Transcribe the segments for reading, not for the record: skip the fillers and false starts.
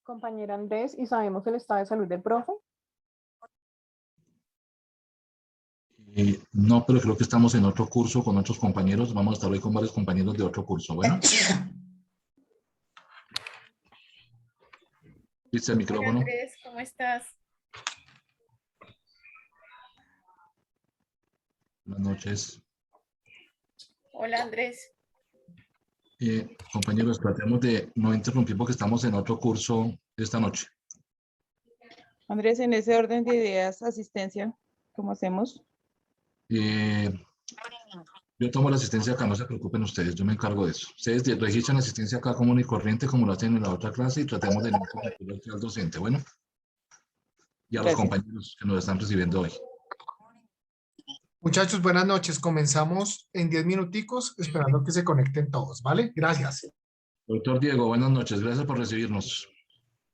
Compañero Andrés, ¿y sabemos el estado de salud del profe? No, pero creo que estamos en otro curso con otros compañeros. Vamos a estar hoy con varios compañeros de otro curso. Bueno, ¿viste el Hola micrófono? Andrés, ¿cómo estás? Buenas noches. Hola Andrés. Compañeros, tratemos de no interrumpir porque estamos en otro curso esta noche. Andrés, en ese orden de ideas, asistencia, ¿cómo hacemos? Eh, yo tomo la asistencia acá, no se preocupen ustedes, yo me encargo de eso. Ustedes registran asistencia acá común y corriente como lo hacen en la otra clase y tratemos de no interrumpir al docente, bueno, y a los Gracias. compañeros que nos están recibiendo hoy. Muchachos, buenas noches. Comenzamos en 10 minuticos, esperando que se conecten todos, ¿vale? Gracias. Doctor Diego, buenas noches, gracias por recibirnos.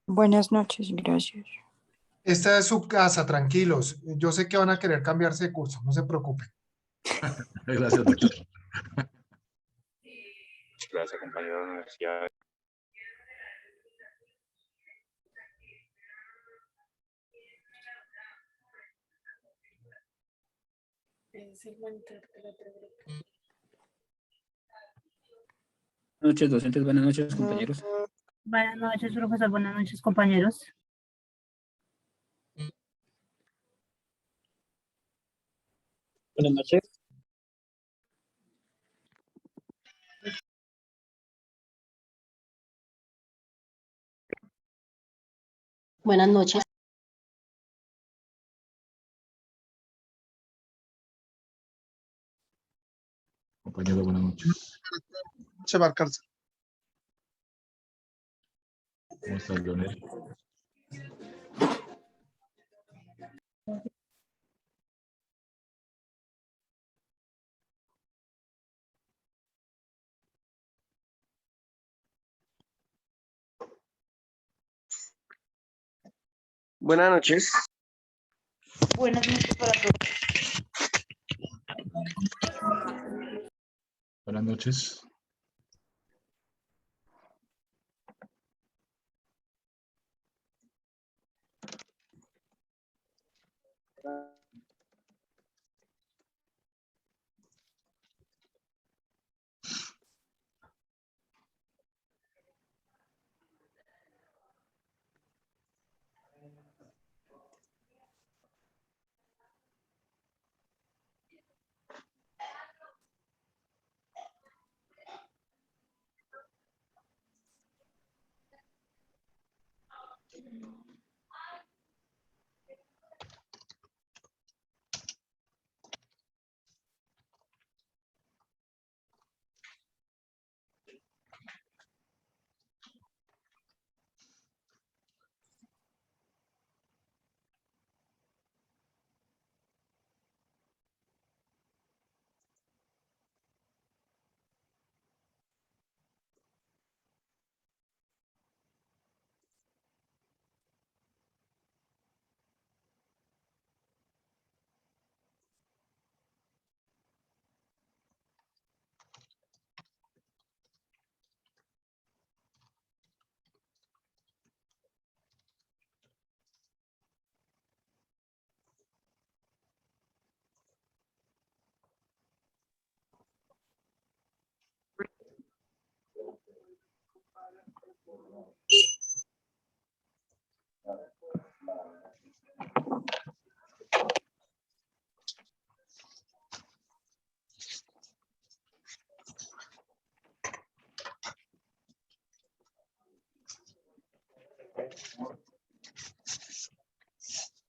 Buenas noches, gracias. Esta es su casa, tranquilos. Yo sé que van a querer cambiarse de curso, no se preocupen. Gracias, doctor. Gracias, compañero de la universidad. Es el monitor del otro grupo. Buenas noches, docentes. Buenas noches, compañeros. Buenas noches, profesor. Buenas noches, compañeros. Buenas noches. Buenas noches. Compañero, buenas noches. Se va a alcanzar. ¿Cómo estás, Leonel? Buenas noches. Buenas noches para todos. Buenas noches.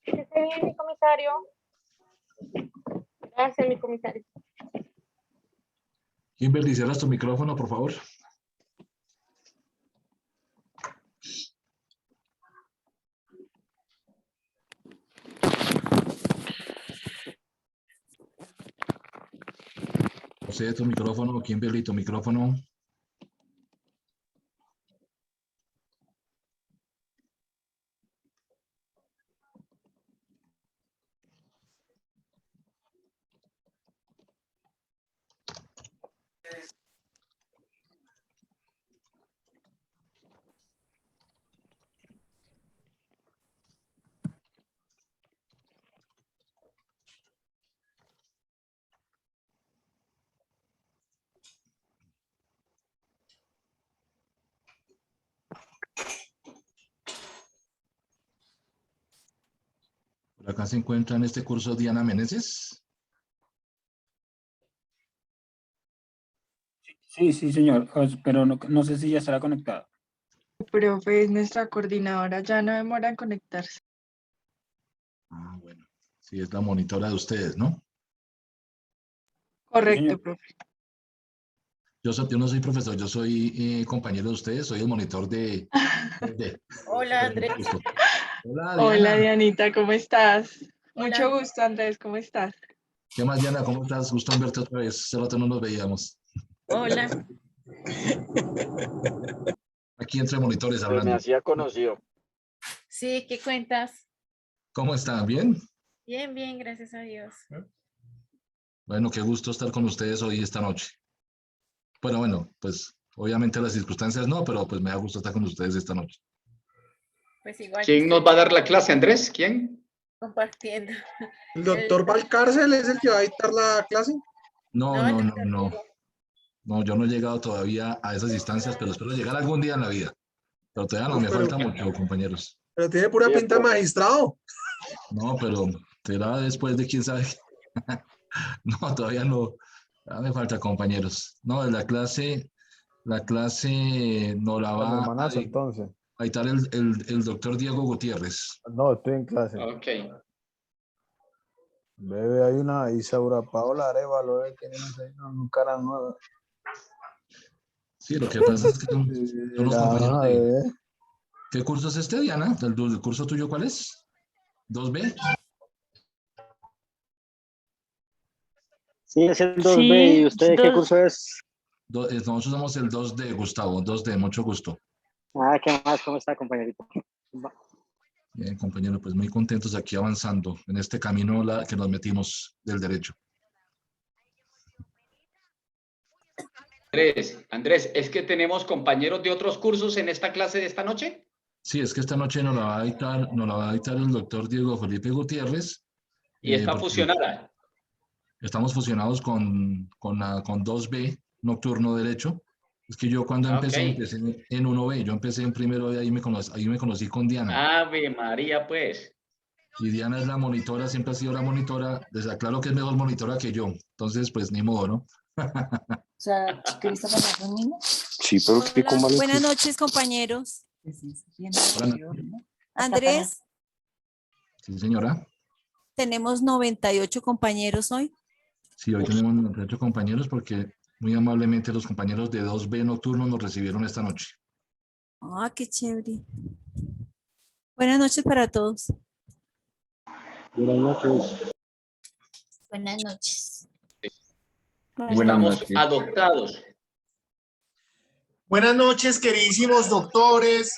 Esté bien, mi comisario. Gracias, mi comisario. Kimberly, cierras tu micrófono, por favor. José, tu micrófono. Kimberly, tu micrófono. Por acá se encuentra en este curso Diana Meneses. Sí, sí, señor, pero no sé si ya estará conectado. Profe, es nuestra coordinadora, ya no demora en conectarse. Ah, bueno. Sí, es la monitora de ustedes, ¿no? Correcto, señor. profe. Yo no soy profesor, yo soy compañero de ustedes, soy el monitor de- Hola, Andrés. Hola, Hola, Diana. Dianita, ¿cómo estás? Hola. Mucho gusto, Andrés, ¿cómo estás? ¿Qué más, Diana? ¿Cómo estás? Gusto en verte otra vez. Hace rato no nos veíamos. Hola. Aquí entre monitores Se me hablando. hacía conocido. Sí, ¿qué cuentas? ¿Cómo están? ¿Bien? Bien, bien, gracias a Dios. Bueno, qué gusto estar con ustedes hoy esta noche. Bueno, pues obviamente las circunstancias no, pero pues me da gusto estar con ustedes esta noche. Pues igual que ¿Quién nos estoy va a dar la clase, Andrés? ¿Quién? compartiendo. ¿El doctor Valcárcel es el que va a dictar la clase? No, No, el no, no, doctor no. Diego. No, yo no he llegado todavía a esas instancias, pero espero llegar algún día en la vida. Pero todavía no, Uf, me falta mucho, compañeros. pero tiene pura Bien, pinta de profe. magistrado. No, pero será después de quién sabe. No, todavía no. Todavía me falta, compañeros. No, la clase no la Bueno, va hermanazo, entonces. a dictar el doctor Diego Gutiérrez. No, estoy en clase. Ok. Bebe, hay una Isaura Paola Arevalo, tiene un cara nueva. Sí, lo que pasa es que son los compañeros de... Bebé. ¿Qué curso es este, Diana? ¿El curso tuyo cuál es? ¿2B? Sí, es el 2B. Sí, ¿Y usted qué curso es? Nosotros somos el 2D, Gustavo, 2D, mucho gusto. Ah, ¿qué más? ¿Cómo está, compañerito? Bien, compañero, pues muy contentos aquí avanzando en este camino que nos metimos del derecho. Andrés, ¿es que tenemos compañeros de otros cursos en esta clase de esta noche? Sí, es que esta noche nos la va a dictar el doctor Diego Felipe Gutiérrez. Y está Porque fusionada. estamos fusionados con 2B, nocturno derecho. Es que yo cuando Ok. empecé en 1B, yo empecé en primero B, ahí me conocí con Diana. Ave María, pues. Y Diana es la monitora, siempre ha sido la monitora. Les aclaro que es mejor monitora que yo. Entonces, pues ni modo, ¿no? O sea, Christopher no es un niño. Sí, pero ¿qué Hola, buenas noches, compañeros. Andrés, Sí, señora. tenemos 98 compañeros hoy. Sí, hoy tenemos 98 compañeros porque muy amablemente los compañeros de 2B nocturno nos recibieron esta noche. Ah, qué chévere. Buenas noches para todos. Buenas noches. Buenas noches. Estamos adoptados. Buenas noches, queridísimos doctores,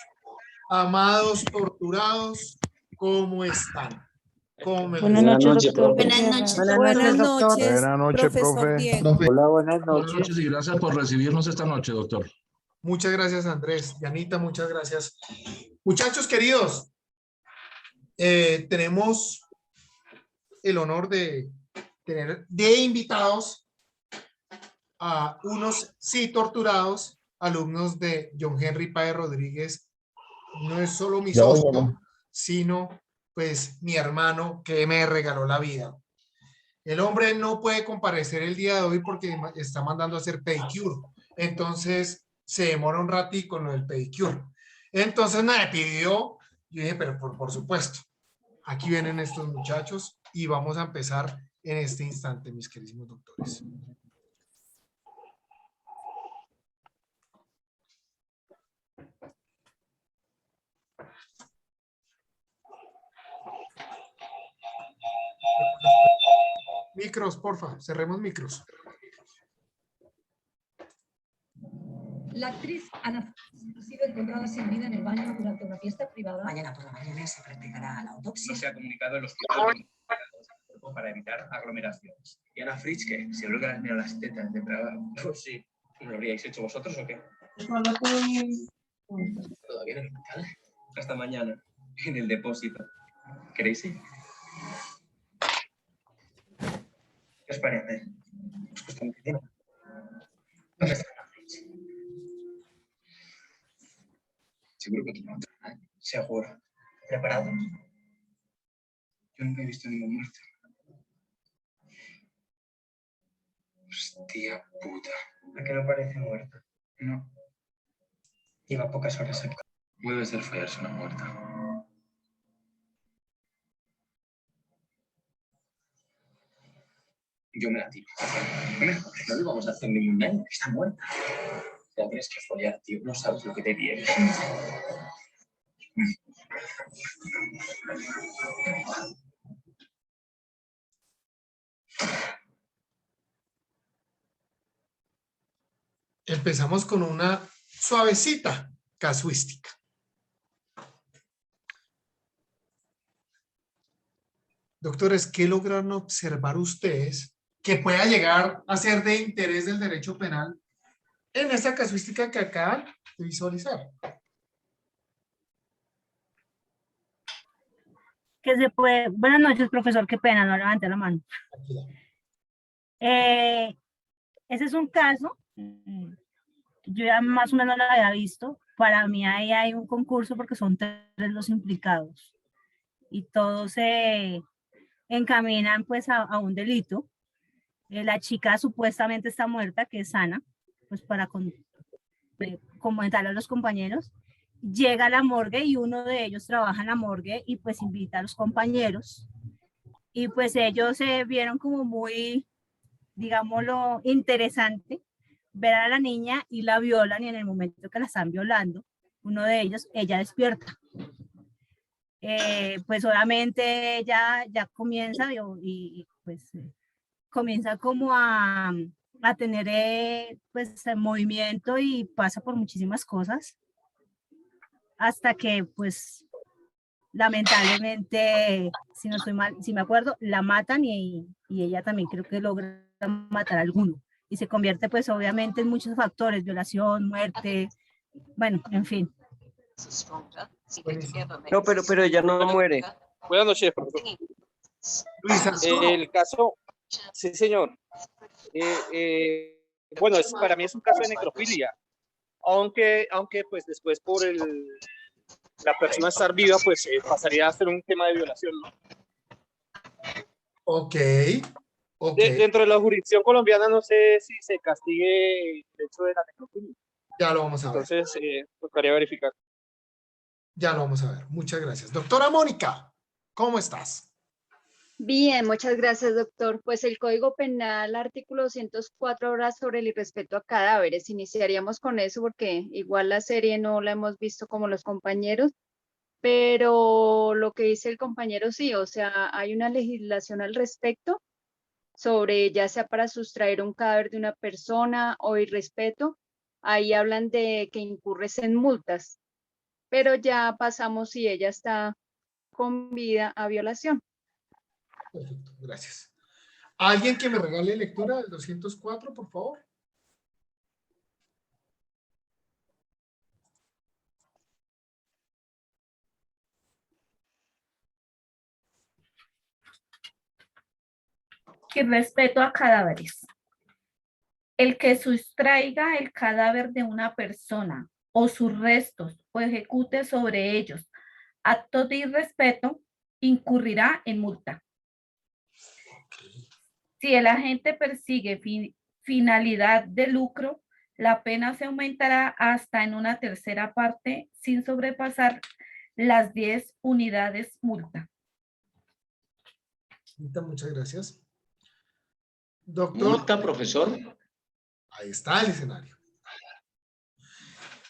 amados torturados, ¿cómo están? ¿Cómo me Buenas les va? noches, doctor. Buenas noches. Buenas noches, Buenas noches, profesor profe. Diego. Hola, buenas Buenas noches. noches y gracias por recibirnos esta noche, doctor. Muchas gracias, Andrés. Yanita, muchas gracias. Muchachos queridos, tenemos el honor de tener de invitados a unos sí torturados, alumnos de John Henry Páez Rodríguez. No es solo mi socio, sino pues mi hermano que me regaló la vida. El hombre no puede comparecer el día de hoy porque está mandando a hacer pedicure. Entonces se demora un ratito con lo del pedicure. Entonces me pidió, yo dije, pero por supuesto, aquí vienen estos muchachos y vamos a empezar en este instante, mis queridos doctores. Micros, porfa, cerremos micros. La actriz Ana ha sido encontrada sin vida en el baño durante una fiesta privada. Mañana por la mañana se practicará la autopsia. No se ha comunicado el hospital para evitar aglomeraciones. ¿Y Ana Fritz qué? ¿Seguro que las mira las tetas de trabajo? Pues sí. ¿Lo habríais hecho vosotros o qué? Todavía en el hospital. Hasta mañana, en el depósito. ¿Queréis ir? ¿Qué os parece? ¿Os gusta mucho tiempo? ¿Dónde está Ana Fritz? Seguro que tiene otra. Seguro. ¿Preparados? Yo nunca he visto ningún muerto. Hostia puta. ¿A qué no parece muerta? No. Lleva pocas horas aquí. Puede ser follarse una muerta. Yo me la tiro. No le vamos a hacer ningún daño. Está muerta. La tienes que follar, tío. No sabes lo que te viene. Empezamos con una suavecita casuística. Doctores, ¿qué lograron observar ustedes que pueda llegar a ser de interés del derecho penal en esta casuística que acaban de visualizar? Que se puede. Buenas noches, profesor. Qué pena, no levante la mano. Ese es un caso. Yo ya más o menos lo había visto. Para mí ahí hay un concurso porque son 3 los implicados. Y todos se encaminan pues a un delito. La chica supuestamente está muerta, que es sana, pues para comentarle a los compañeros. Llega a la morgue y uno de ellos trabaja en la morgue y pues invita a los compañeros. Y pues ellos se vieron como muy, digámoslo, interesante ver a la niña y la violan, y en el momento que la están violando, uno de ellos, ella despierta. Pues obviamente ella ya comienza y pues comienza como a tener pues movimiento y pasa por muchísimas cosas hasta que pues lamentablemente, si no estoy mal, si me acuerdo, la matan y ella también creo que logra matar a alguno y se convierte pues obviamente en muchos factores, violación, muerte, bueno, en fin. No, pero ella no muere. Buenas noches, profesor. El caso, sí, señor. Bueno, para mí es un caso de necrofilia. Aunque pues después por la persona estar viva, pues pasaría a ser un tema de violación, ¿no? Ok. Dentro de la jurisdicción colombiana no sé si se castigue el hecho de la necrofilia. Ya lo vamos a ver. Entonces, tocaría verificar. Ya lo vamos a ver. Muchas gracias. Doctora Mónica, ¿cómo estás? Bien, muchas gracias, doctor. Pues el Código Penal, artículo 204, habla sobre el irrespeto a cadáveres. Iniciaríamos con eso porque igual la serie no la hemos visto como los compañeros, pero lo que dice el compañero sí, o sea, hay una legislación al respecto sobre ya sea para sustraer un cadáver de una persona o irrespeto. Ahí hablan de que incurres en multas, pero ya pasamos si ella está con vida a violación. Perfecto, gracias. ¿Alguien que me regale lectura del 204, por favor? Irrespeto a cadáveres. El que sustraiga el cadáver de una persona o sus restos o ejecute sobre ellos actos de irrespeto incurrirá en multa. Si el agente persigue finalidad de lucro, la pena se aumentará hasta en una tercera parte sin sobrepasar las 10 unidades multa. Muchas gracias. Doctor. Multa, profesor. Ahí está el escenario.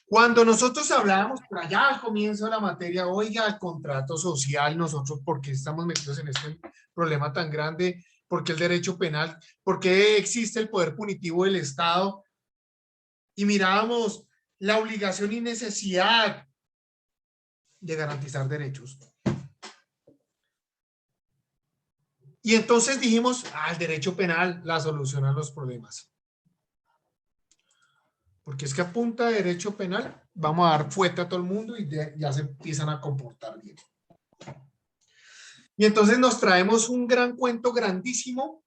Cuando nosotros hablábamos por allá al comienzo de la materia, oiga, el contrato social, nosotros, ¿por qué estamos metidos en este problema tan grande? ¿Por qué el derecho penal? ¿Por qué existe el poder punitivo del Estado? Y mirábamos la obligación y necesidad de garantizar derechos. Y entonces dijimos, el derecho penal la soluciona los problemas. Porque es que a punta de derecho penal vamos a dar fuerte a todo el mundo y ya se empiezan a comportar bien. Y entonces nos traemos un gran cuento grandísimo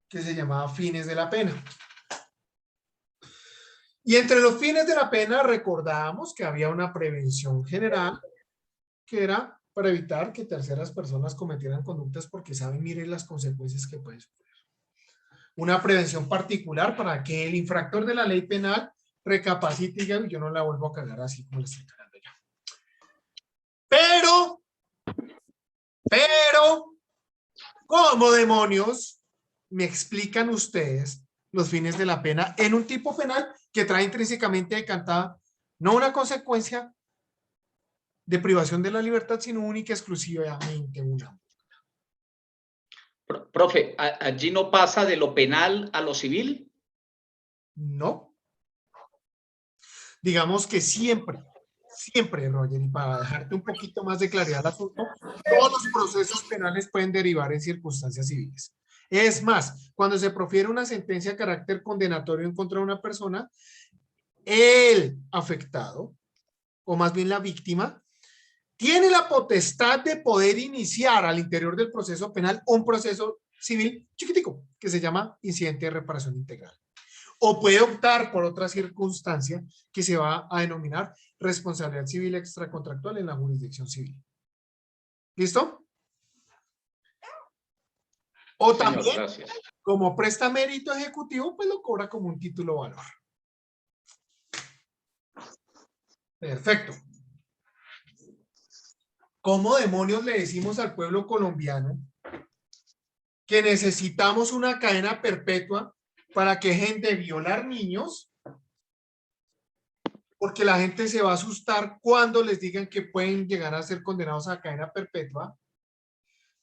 que se llamaba Fines de la Pena. Y entre los fines de la pena recordábamos que había una prevención general que era para evitar que terceras personas cometieran conductas porque saben, miren las consecuencias que pueden sufrir. Una prevención particular para que el infractor de la ley penal recapacite y diga, yo no la vuelvo a cagar así como la estoy cagando ya. Pero, ¿cómo demonios me explican ustedes los fines de la pena en un tipo penal que trae intrínsecamente decantada no una consecuencia de privación de la libertad, sino única y exclusivamente una? Profe, ¿allí no pasa de lo penal a lo civil? No. Digamos que siempre, Roger, y para dejarte un poquito más de claridad al asunto, todos los procesos penales pueden derivar en circunstancias civiles. Es más, cuando se profiere una sentencia de carácter condenatorio en contra de una persona, el afectado, o más bien la víctima, tiene la potestad de poder iniciar al interior del proceso penal un proceso civil chiquitico que se llama incidente de reparación integral. O puede optar por otra circunstancia que se va a denominar responsabilidad civil extracontractual en la jurisdicción civil. ¿Listo? O Señor, también, gracias. como presta mérito ejecutivo, pues lo cobra como un título valor. Perfecto. ¿Cómo demonios le decimos al pueblo colombiano que necesitamos una cadena perpetua para que dejen de violar niños? Porque la gente se va a asustar cuando les digan que pueden llegar a ser condenados a cadena perpetua,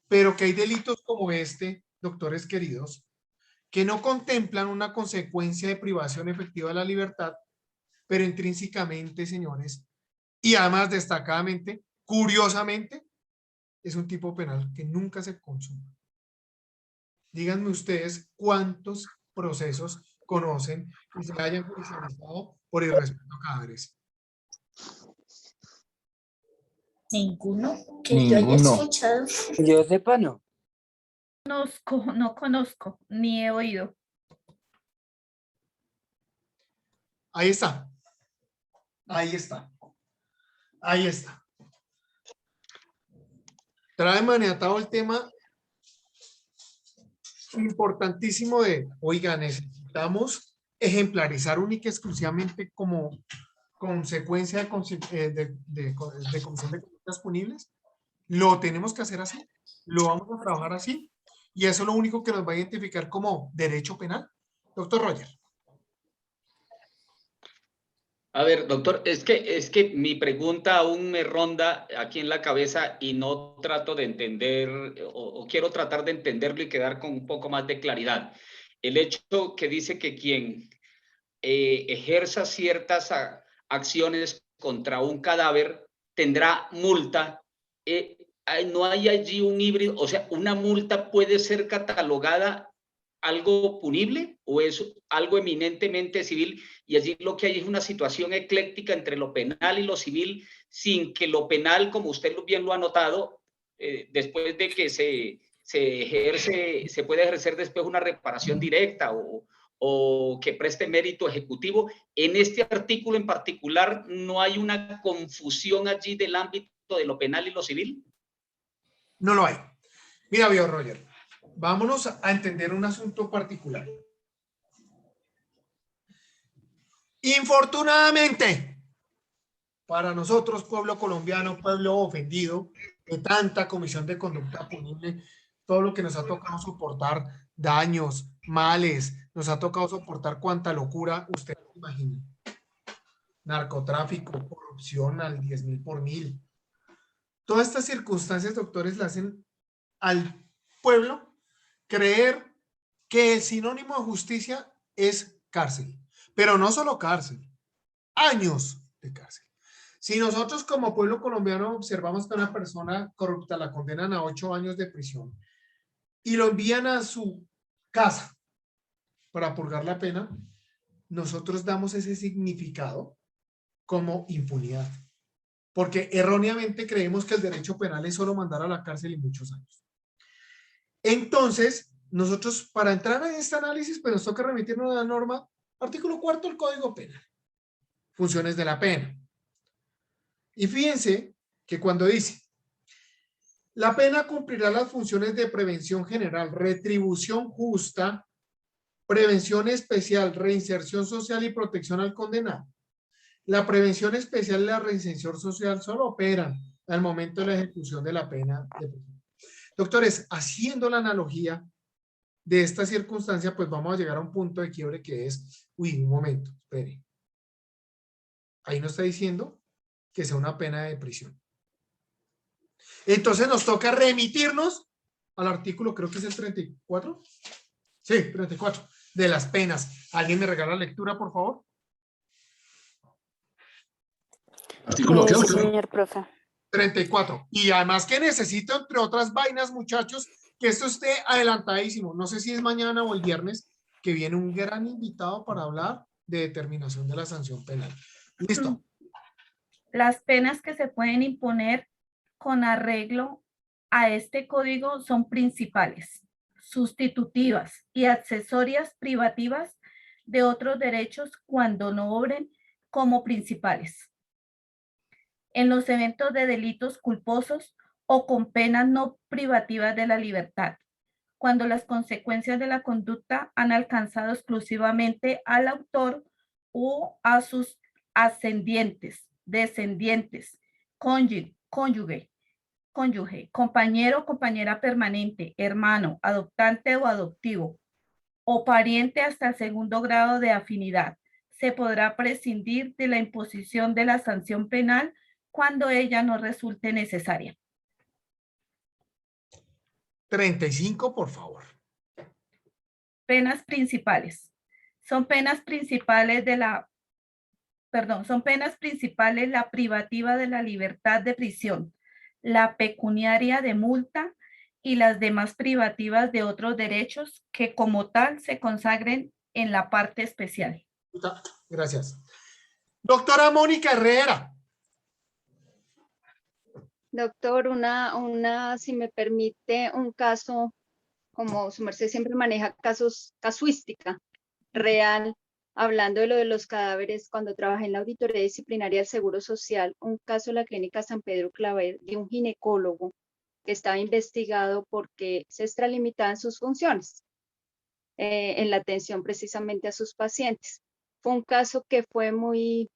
pero que hay delitos como este, doctores queridos, que no contemplan una consecuencia de privación efectiva de la libertad, pero intrínsecamente, señores, y además destacadamente, curiosamente, es un tipo penal que nunca se consuma. Díganme ustedes cuántos procesos conocen que se hayan judicializado por irrespeto a cadáveres. Ninguno que yo haya escuchado. Yo sepa, no. No conozco, ni he oído. Ahí está. Ahí está. Ahí está. Trae maniatado el tema importantísimo de, oiga, necesitamos ejemplarizar única y exclusivamente como consecuencia de comisión de conductas punibles. Lo tenemos que hacer así, lo vamos a trabajar así, y eso es lo único que nos va a identificar como derecho penal. Doctor Roger. A ver, doctor, es que mi pregunta aún me ronda aquí en la cabeza y no trato de entender, o quiero tratar de entenderlo y quedar con un poco más de claridad. El hecho que dice que quien ejerza ciertas acciones contra un cadáver tendrá multa. No hay allí un híbrido, o sea, ¿una multa puede ser catalogada algo punible o es algo eminentemente civil? Y allí lo que hay es una situación ecléctica entre lo penal y lo civil, sin que lo penal, como usted bien lo ha notado, después de que se ejerce, se puede ejercer después una reparación directa o que preste mérito ejecutivo. En este artículo en particular, ¿no hay una confusión allí del ámbito de lo penal y lo civil? No lo hay. Mira, viejo Roger, vámonos a entender un asunto particular. Infortunadamente, para nosotros, pueblo colombiano, pueblo ofendido de tanta comisión de conducta punible, todo lo que nos ha tocado soportar, daños, males, nos ha tocado soportar cuánta locura usted imagina. Narcotráfico, corrupción al 10.000 por mil. Todas estas circunstancias, doctores, le hacen al pueblo creer que el sinónimo de justicia es cárcel. Pero no solo cárcel, años de cárcel. Si nosotros como pueblo colombiano observamos que una persona corrupta la condenan a 8 años de prisión y lo envían a su casa para purgar la pena, nosotros damos ese significado como impunidad. Porque erróneamente creemos que el derecho penal es solo mandar a la cárcel y muchos años. Entonces, nosotros para entrar en este análisis, pues nos toca remitirnos a la norma, artículo 4 del Código Penal. Funciones de la pena. Y fíjense que cuando dice La pena cumplirá las funciones de prevención general, retribución justa, prevención especial, reinserción social y protección al condenado. La prevención especial y la reinserción social solo operan al momento de la ejecución de la pena de prisión. Doctores, haciendo la analogía de esta circunstancia, pues vamos a llegar a un punto de quiebre que es, uy, un momento, espere. Ahí no está diciendo que sea una pena de prisión. Entonces nos toca remitirnos al artículo, creo que es el 34. Sí, 34, de las penas. ¿Alguien me regala lectura, por favor? Artículo ¿qué, Sí, doctor? señor profe. 34. Y además que necesito, entre otras vainas, muchachos, que esto esté adelantadísimo. No sé si es mañana o el viernes, que viene un gran invitado para hablar de determinación de la sanción penal. Listo. Las penas que se pueden imponer con arreglo a este código son principales, sustitutivas y accesorias privativas de otros derechos cuando no obren como principales. En los eventos de delitos culposos o con penas no privativas de la libertad, cuando las consecuencias de la conducta han alcanzado exclusivamente al autor o a sus ascendientes, descendientes, cónyuge, compañero o compañera permanente, hermano, adoptante o adoptivo, o pariente hasta el segundo grado de afinidad. Se podrá prescindir de la imposición de la sanción penal cuando ella no resulte necesaria. 35, por favor. Penas principales. Son penas principales la privativa de la libertad de prisión, la pecuniaria de multa y las demás privativas de otros derechos que como tal se consagren en la parte especial. Gracias. Doctora Mónica Herrera. Doctor, si me permite, un caso, como su merced siempre maneja casos, casuística real, hablando de lo de los cadáveres, cuando trabajé en la auditoría disciplinaria del Seguro Social, un caso de la clínica San Pedro Claver de un ginecólogo que estaba investigado porque se extralimitaban sus funciones en la atención precisamente a sus pacientes. Fue un caso que fue muy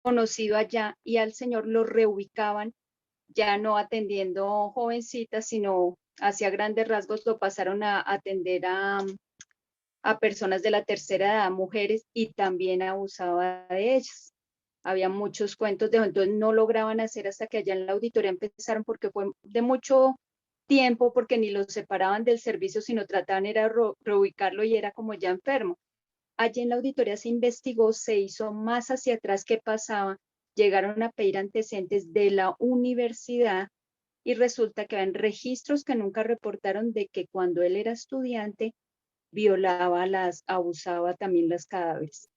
conocido allá y al señor lo reubicaban, ya no atendiendo jovencitas, sino hacia grandes rasgos lo pasaron a atender a personas de la tercera edad, mujeres, y también abusaba de ellas. Había muchos cuentos de entonces no lograban hacer hasta que allá en la auditoría empezaron, porque fue de mucho tiempo, porque ni los separaban del servicio, sino trataban era reubicarlo y era como ya enfermo. Allí en la auditoría se investigó, se hizo más hacia atrás qué pasaba, llegaron a pedir antecedentes de la universidad y resulta que habían registros que nunca reportaron de que cuando él era estudiante violaba, abusaba también las cadáveres.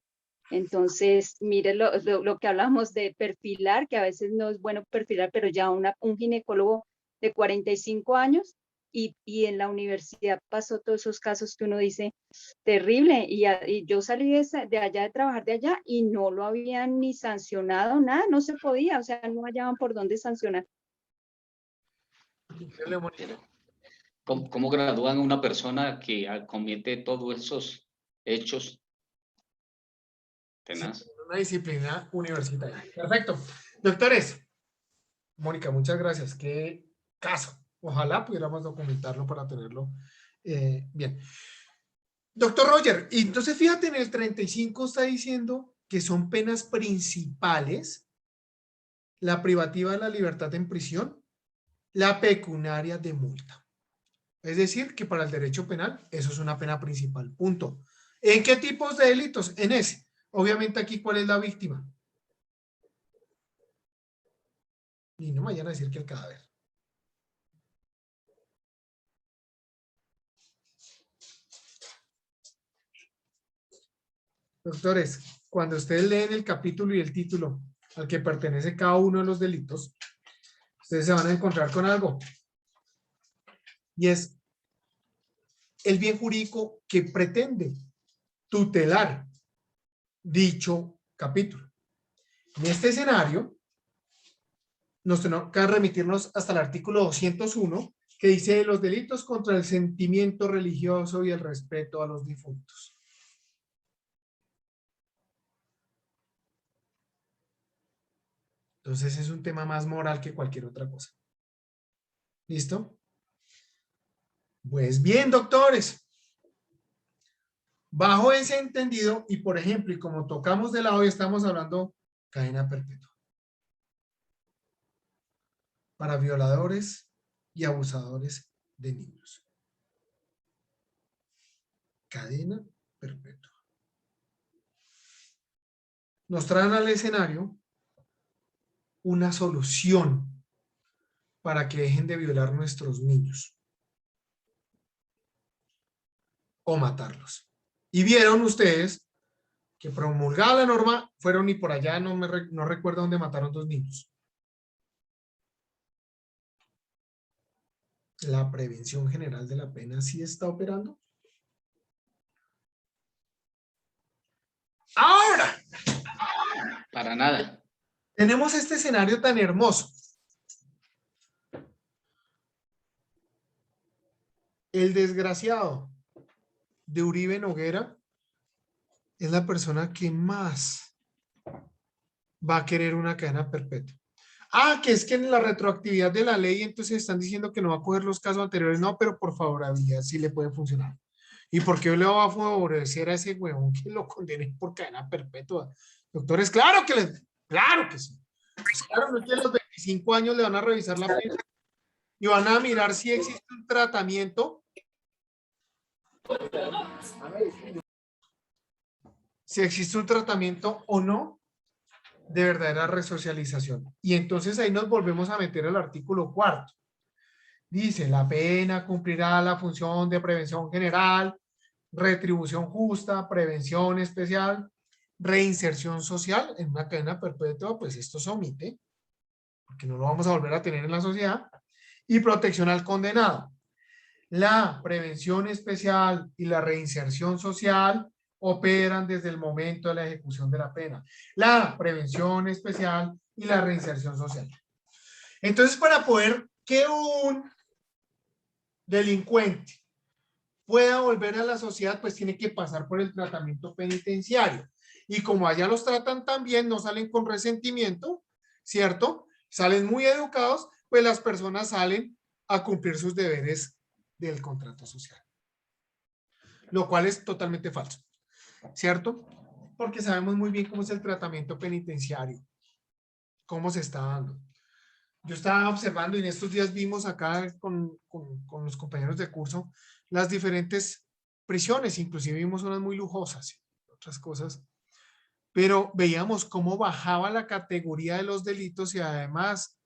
Entonces, mire lo que hablamos de perfilar, que a veces no es bueno perfilar, pero ya un ginecólogo de 45 años y en la universidad pasó todos esos casos que uno dice, terrible, y yo salí de allá, de trabajar de allá, y no lo habían ni sancionado, nada, no se podía, o sea, no hallaban por dónde sancionar. ¿Cómo gradúan a una persona que comete todos esos hechos? Tenaz. Sí, una disciplina universitaria. Perfecto. Doctores, Mónica, muchas gracias. Qué caso. Ojalá pudiéramos documentarlo para tenerlo bien. Doctor Roger, y entonces fíjate, en el 35 está diciendo que son penas principales la privativa de la libertad en prisión, la pecuniaria de multa. Es decir, que para el derecho penal eso es una pena principal. Punto. ¿En qué tipos de delitos? En ese. Obviamente aquí, ¿cuál es la víctima? Y no me vayan a decir que el cadáver. Doctores, cuando ustedes leen el capítulo y el título al que pertenece cada uno de los delitos, ustedes se van a encontrar con algo. Y es el bien jurídico que pretende tutelar dicho capítulo. En este escenario, nos toca remitirnos hasta el artículo 201, que dice los delitos contra el sentimiento religioso y el respeto a los difuntos. Entonces es un tema más moral que cualquier otra cosa. ¿Listo? Pues bien, doctores. Bajo ese entendido, y por ejemplo, y como tocamos de lado y estamos hablando cadena perpetua para violadores y abusadores de niños. Cadena perpetua. Nos traen al escenario una solución para que dejen de violar nuestros niños o matarlos. Y vieron ustedes que promulgada la norma, fueron y por allá, no recuerdo dónde mataron 2 niños. ¿La prevención general de la pena sí está operando? Ahora. Para nada. Tenemos este escenario tan hermoso. El desgraciado de Uribe Noguera es la persona que más va a querer una cadena perpetua. Ah, que es que en la retroactividad de la ley entonces están diciendo que no va a coger los casos anteriores. No, pero por favorabilidad sí le puede funcionar. ¿Y por qué le va a favorecer a ese huevón que lo condene por cadena perpetua? Doctores, claro que sí. Pues claro, no es que a los 25 años le van a revisar la pena y van a mirar si existe un tratamiento. Si existe un tratamiento o no de verdadera resocialización. Y entonces ahí nos volvemos a meter al artículo 4. Dice, la pena cumplirá la función de prevención general, retribución justa, prevención especial, reinserción social. En una cadena perpetua, pues esto se omite, porque no lo vamos a volver a tener en la sociedad, y protección al condenado. La prevención especial y la reinserción social operan desde el momento de la ejecución de la pena. La prevención especial y la reinserción social. Entonces, para poder que un delincuente pueda volver a la sociedad, pues tiene que pasar por el tratamiento penitenciario. Y como allá los tratan tan bien, no salen con resentimiento, ¿cierto? Salen muy educados, pues las personas salen a cumplir sus deberes del contrato social. Lo cual es totalmente falso, ¿cierto? Porque sabemos muy bien cómo es el tratamiento penitenciario, cómo se está dando. Yo estaba observando y en estos días vimos acá con los compañeros de curso las diferentes prisiones, inclusive vimos unas muy lujosas, otras cosas, pero veíamos cómo bajaba la categoría de los delitos y además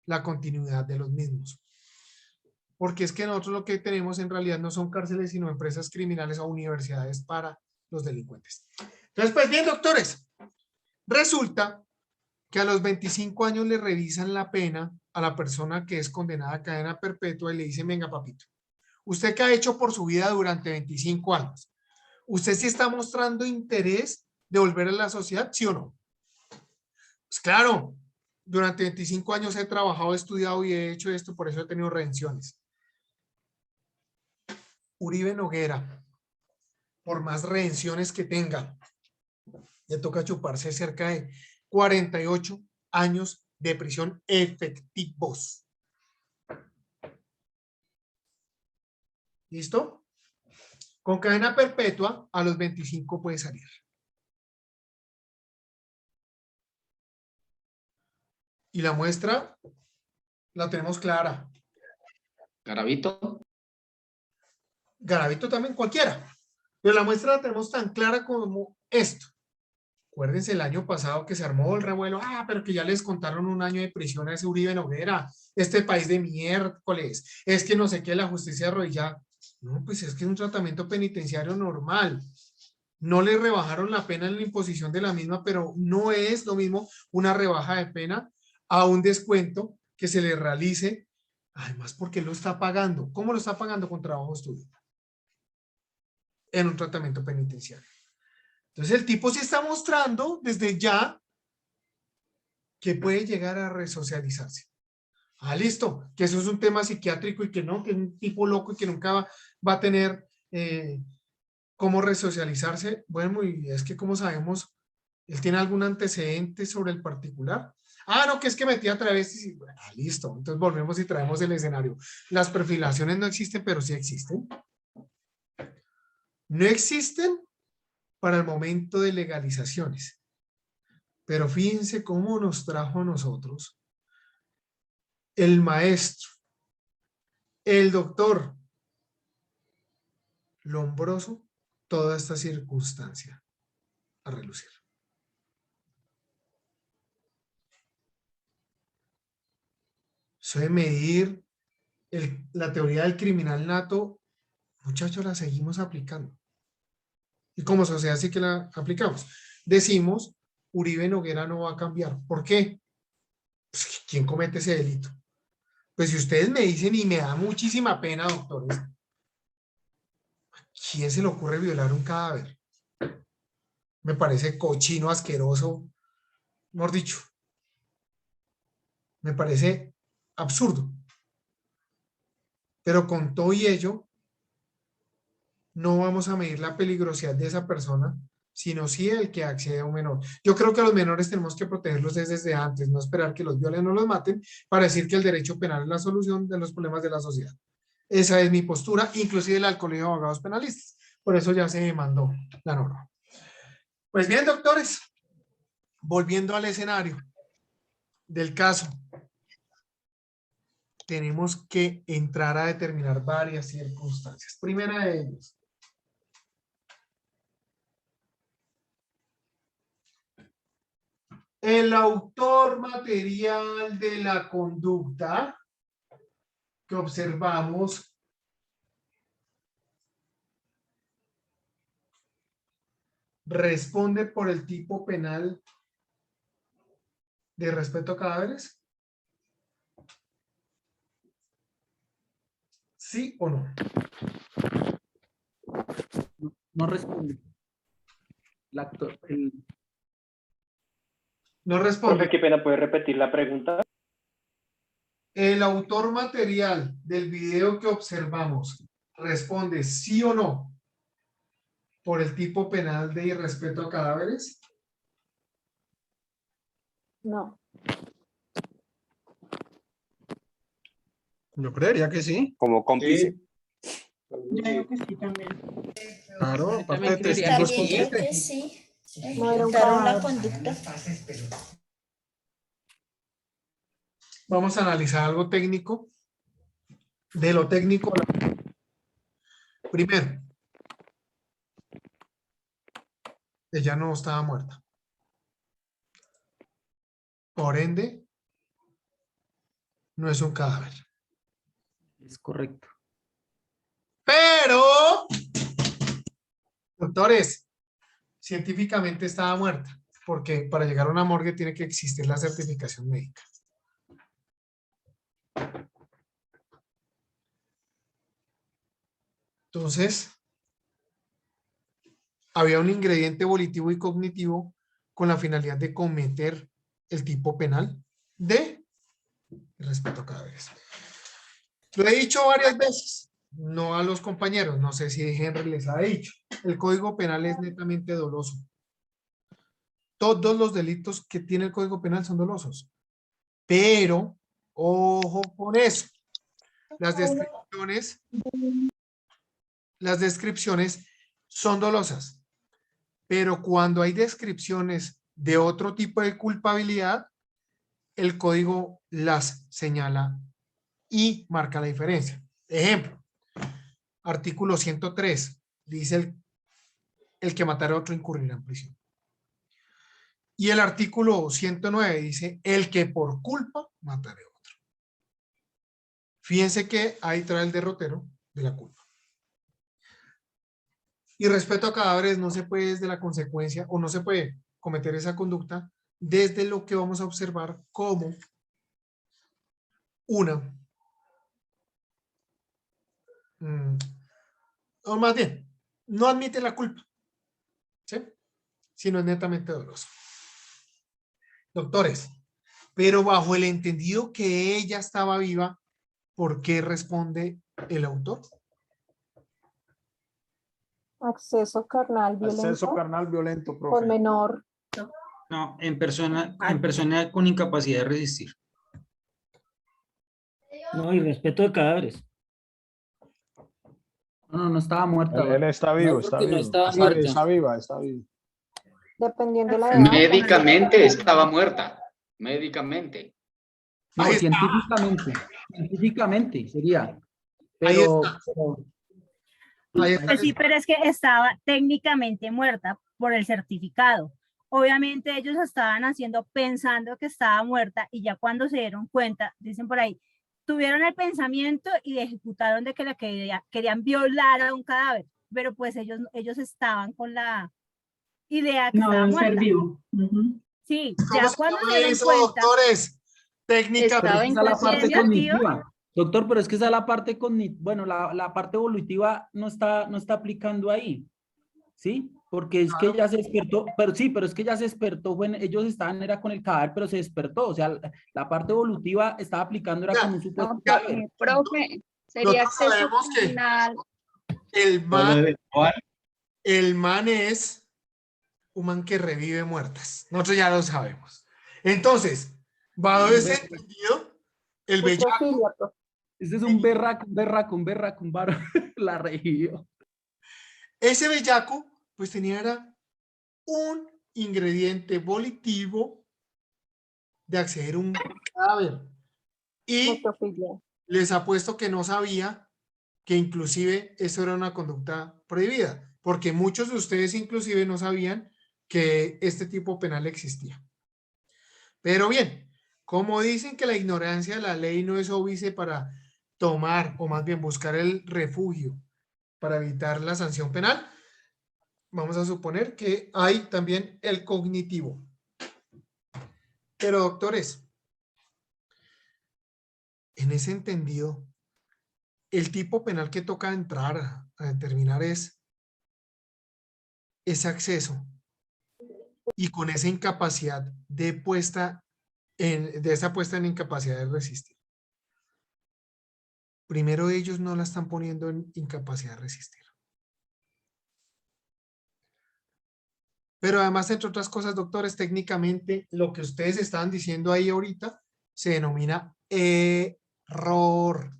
la continuidad de los mismos. Porque es que nosotros lo que tenemos en realidad no son cárceles, sino empresas criminales o universidades para los delincuentes. Entonces, pues bien, doctores, resulta que a los 25 años le revisan la pena a la persona que es condenada a cadena perpetua y le dicen, venga papito, ¿usted qué ha hecho por su vida durante 25 años? ¿Usted sí está mostrando interés de volver a la sociedad, sí o no? Pues claro, durante 25 años he trabajado, he estudiado y he hecho esto, por eso he tenido redenciones. Uribe Noguera, por más redenciones que tenga, le toca chuparse cerca de 48 años de prisión efectivos. ¿Listo? Con cadena perpetua a los 25 puede salir. Y la muestra la tenemos clara. Garavito. Garavito también, cualquiera. Pero la muestra la tenemos tan clara como esto. Acuérdense el año pasado que se armó el revuelo. Ah, pero que ya les contaron un año de prisión a ese Uribe Noguera. Este país de miércoles. Es que no sé qué, la justicia arrodillada. No, pues es que es un tratamiento penitenciario normal. No le rebajaron la pena en la imposición de la misma, pero no es lo mismo una rebaja de pena a un descuento que se le realice. Además, porque lo está pagando. ¿Cómo lo está pagando? Con trabajo estudio. En un tratamiento penitenciario. Entonces el tipo sí está mostrando desde ya que puede llegar a resocializarse. Ah, listo, que eso es un tema psiquiátrico y que no, que es un tipo loco y que nunca va a tener cómo resocializarse. Bueno, y es que como sabemos, él tiene algún antecedente sobre el particular. Ah, no, que es que metía travestis y bueno, listo. Entonces volvemos y traemos el escenario. Las perfilaciones no existen, pero sí existen. No existen para el momento de legalizaciones. Pero fíjense cómo nos trajo a nosotros el maestro, el doctor Lombroso, toda esta circunstancia a relucir. Eso de medir la teoría del criminal nato, muchachos, la seguimos aplicando. Y como sociedad sí que la aplicamos. Decimos, Uribe Noguera no va a cambiar. ¿Por qué? Pues, ¿quién comete ese delito? Pues si ustedes me dicen, y me da muchísima pena, doctores, ¿quién se le ocurre violar un cadáver? Me parece cochino, asqueroso, mejor dicho. Me parece absurdo. Pero con todo y ello, no vamos a medir la peligrosidad de esa persona, sino sí el que accede a un menor. Yo creo que a los menores tenemos que protegerlos desde antes, no esperar que los violen o los maten para decir que el derecho penal es la solución de los problemas de la sociedad. Esa es mi postura, inclusive el Colegio de Abogados Penalistas. Por eso ya se mandó la norma. Pues bien, doctores, volviendo al escenario del caso, tenemos que entrar a determinar varias circunstancias. Primera de ellas, el autor material de la conducta que observamos responde por el tipo penal de respeto a cadáveres. ¿Sí o no? No responde. No responde. Profe, qué pena, ¿puede repetir la pregunta? El autor material del video que observamos responde sí o no por el tipo penal de irrespeto a cadáveres. No. Yo creería que sí. Como cómplice. Yo creo que sí también. Claro, aparte de También testigos creo cómplices. que sí. No era un Ejecutaron la cadáver. conducta. Vamos a analizar algo técnico. De lo técnico. Primero, ella no estaba muerta. Por ende, no es un cadáver. Es correcto. Pero, doctores, científicamente estaba muerta, porque para llegar a una morgue tiene que existir la certificación médica. Entonces, había un ingrediente volitivo y cognitivo con la finalidad de cometer el tipo penal de respeto a cadáveres. Lo he dicho varias veces, no a los compañeros, no sé si Henry les ha dicho. El Código Penal es netamente doloso. Todos los delitos que tiene el Código Penal son dolosos. Pero, ojo con eso. Las descripciones son dolosas. Pero cuando hay descripciones de otro tipo de culpabilidad, el código las señala y marca la diferencia. Ejemplo, artículo 103, dice el que matara a otro incurrirá en prisión. Y el artículo 109 dice el que por culpa matare a otro. Fíjense que ahí trae el derrotero de la culpa. Y respeto a cadáveres no se puede desde la consecuencia o no se puede cometer esa conducta desde lo que vamos a observar como una o más bien, no admite la culpa, ¿sí? Sino es netamente doloso. Doctores, Pero bajo el entendido que ella estaba viva, ¿por qué responde el autor? Acceso carnal violento. Acceso carnal violento, Por profe. menor. No, en persona con incapacidad de resistir. No, y respeto de cadáveres. No, no estaba muerta. Él está vivo, No, está porque no vivo. estaba Sí, muerta. está viva, está viva. Dependiendo la edad. Médicamente estaba muerta. Médicamente. No, Ahí está. científicamente sería. Ahí Pero, está. pero- Ahí está. Pues sí, pero es que estaba técnicamente muerta por el certificado. Obviamente ellos estaban haciendo pensando que estaba muerta y ya cuando se dieron cuenta, dicen por ahí, tuvieron el pensamiento y ejecutaron de que querían violar a un cadáver, pero pues ellos estaban con la idea que estaba muerta. Sí, ¿Cómo ya se cuando llama se dieron eso, cuenta, doctores? Estaba Técnicamente. esa es la parte inconsciente. cognitiva. Doctor, pero es que esa es la parte cognitiva. Bueno, la parte evolutiva no está aplicando ahí. ¿Sí? Porque es que ya se despertó, pero sí, pero es que ya se despertó, bueno, ellos estaban, era con el cadáver, pero se despertó, o sea, la parte evolutiva estaba aplicando, era con un supuesto No, cadáver. profe, sería Nosotros acceso sabemos que carnal. el man es un man que revive muertas. Nosotros ya lo sabemos. Entonces, bajo ese entendido, el bellaco, Este es un berraco, un varón, la revivió. ese bellaco, pues era un ingrediente volitivo de acceder a un cadáver. Y les apuesto que no sabía que inclusive eso era una conducta prohibida, porque muchos de ustedes inclusive no sabían que este tipo penal existía. Pero bien, como dicen que la ignorancia de la ley no es óbice para tomar, o más bien buscar el refugio para evitar la sanción penal, vamos a suponer que hay también el cognitivo. Pero doctores, en ese entendido, el tipo penal que toca entrar a determinar es ese acceso y con esa incapacidad de esa puesta en incapacidad de resistir. Primero ellos no la están poniendo en incapacidad de resistir. Pero además, entre otras cosas, doctores, técnicamente lo que ustedes estaban diciendo ahí ahorita se denomina error.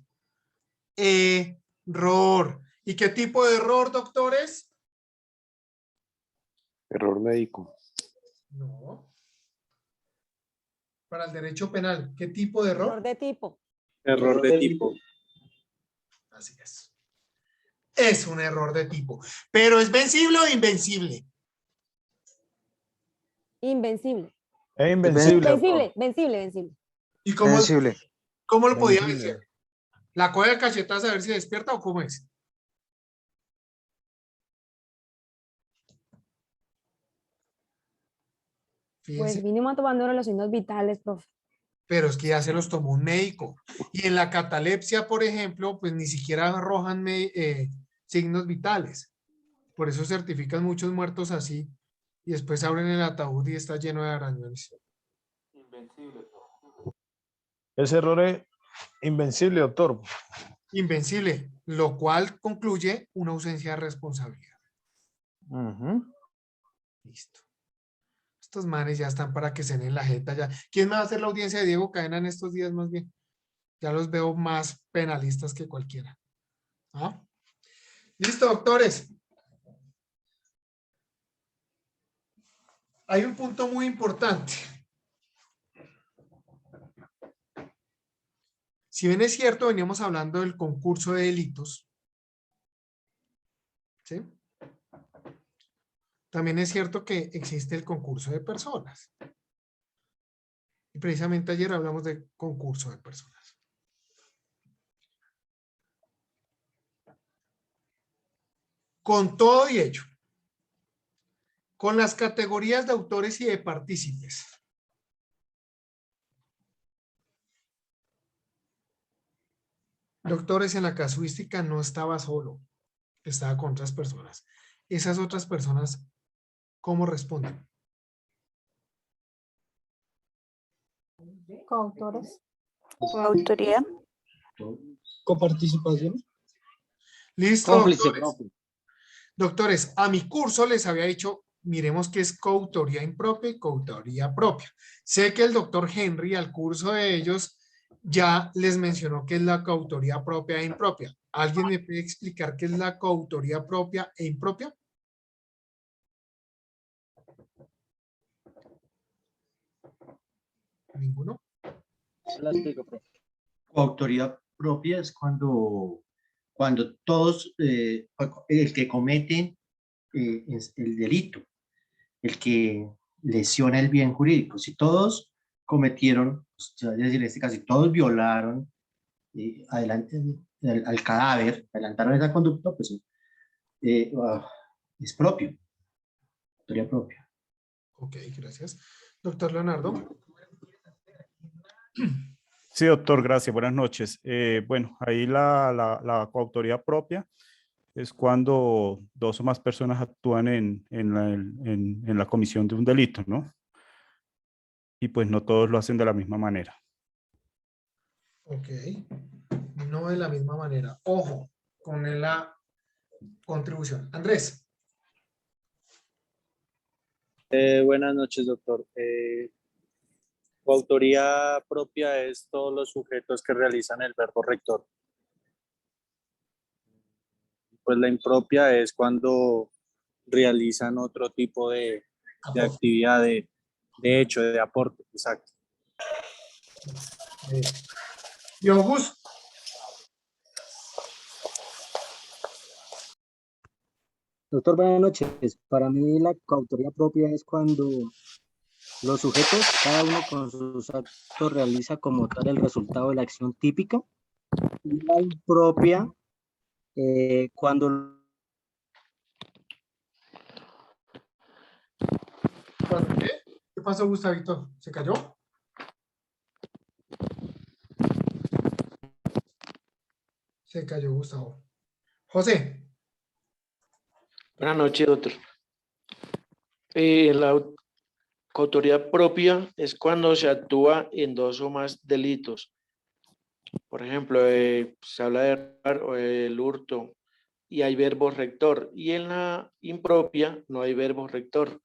Error. ¿Y qué tipo de error, doctores? Error médico. No. Para el derecho penal, ¿qué tipo de error? Error de tipo. Error de tipo. Así es. Es un error de tipo. ¿Pero es vencible o invencible? Invencible. Es invencible. Vencible. ¿Y cómo lo podía Vencible. vencer? ¿La coge de cachetazo a ver si despierta o cómo es? Fíjense, Pues mínimo tomando los signos vitales, profe. pero es que ya se los tomó un médico. Y en la catalepsia, por ejemplo, pues ni siquiera arrojan signos vitales. Por eso certifican muchos muertos así y después abren el ataúd y está lleno de arañones. Ese error es invencible, doctor. Invencible, lo cual concluye una ausencia de responsabilidad. Listo. Estos manes ya están para que se den la jeta ya. ¿Quién me va a hacer la audiencia de Diego Cadena en estos días más bien? Ya los veo más penalistas que cualquiera. ¿Ah? Listo, doctores. Hay un punto muy importante. Si bien es cierto, veníamos hablando del concurso de delitos, ¿sí? También es cierto que existe el concurso de personas. Y precisamente ayer hablamos de concurso de personas. Con todo y ello, con las categorías de autores y de partícipes, doctores, en la casuística no estaba solo, estaba con otras personas. Esas otras personas, ¿cómo responden? Coautores. Coautoría. Coparticipación. Listo, Cómplice doctores. propio. Doctores, a mi curso les había dicho, miremos qué es coautoría impropia y coautoría propia. Sé que el doctor Henry al curso de ellos ya les mencionó qué es la coautoría propia e impropia. ¿Alguien me puede explicar qué es la coautoría propia e impropia? ¿Ninguno? La explico, profe. Coautoría propia es cuando todos, el que comete es el delito, el que lesiona el bien jurídico. Si todos cometieron, es decir, en este caso, si todos violaron al cadáver, adelantaron esa conducta, pues es propio, coautoría propia. Ok, gracias. Doctor Leonardo. Sí, doctor, gracias. Buenas noches. Bueno, ahí la coautoría propia es cuando dos o más personas actúan en la comisión de un delito, ¿no? Y pues no todos lo hacen de la misma manera. Ok, no de la misma manera. Ojo con la contribución. Andrés. Buenas noches, doctor. Coautoría propia es todos los sujetos que realizan el verbo rector. Pues la impropia es cuando realizan otro tipo de actividad, de hecho, de aporte. Exacto. ¿Y Augusto? Doctor, buenas noches. Para mí la coautoría propia es cuando los sujetos, cada uno con sus actos, realiza como tal el resultado de la acción típica. Y la impropia, cuando... ¿Qué? ¿Qué pasó, Gustavito? ¿Se cayó? Se cayó, Gustavo. José. Buenas noches, doctor. La coautoría propia es cuando se actúa en dos o más delitos. Por ejemplo, se habla del hurto y hay verbo rector. Y en la impropia no hay verbo rector.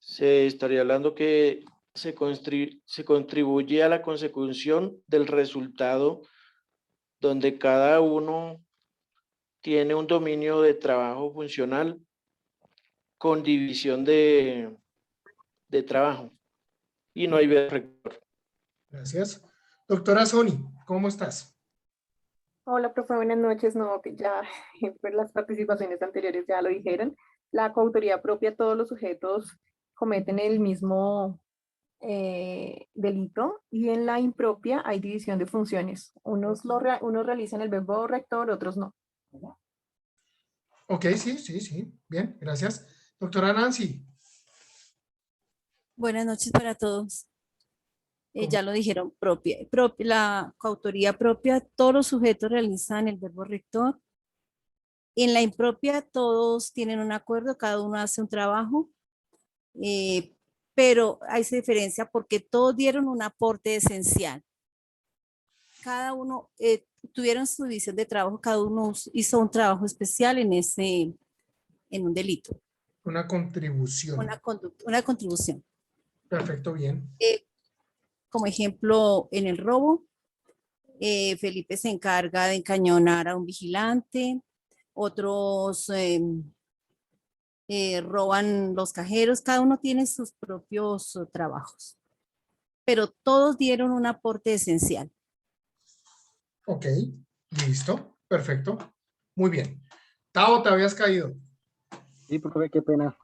Se estaría hablando que se contribuye a la consecución del resultado donde cada uno tiene un dominio de trabajo funcional con división de trabajo y no hay verbo rector. Gracias. Doctora Sony, ¿cómo estás? Hola, profe, buenas noches. No, que ya pues, las participaciones anteriores ya lo dijeron. La coautoría propia, todos los sujetos cometen el mismo delito, y en la impropia hay división de funciones. Unos realizan el verbo rector, otros no. Ok, sí. Bien, gracias. Doctora Nancy. Buenas noches para todos. Ya lo dijeron, la coautoría propia, todos los sujetos realizan el verbo rector. En la impropia todos tienen un acuerdo, cada uno hace un trabajo, pero hay esa diferencia porque todos dieron un aporte esencial. Cada uno tuvieron su división de trabajo, cada uno hizo un trabajo especial en un delito. Una contribución. Una contribución. Perfecto, bien. Como ejemplo, en el robo, Felipe se encarga de encañonar a un vigilante, otros roban los cajeros, cada uno tiene sus propios trabajos, pero todos dieron un aporte esencial. Ok, listo, perfecto. Muy bien. Tao, te habías caído. Sí, profe, qué pena.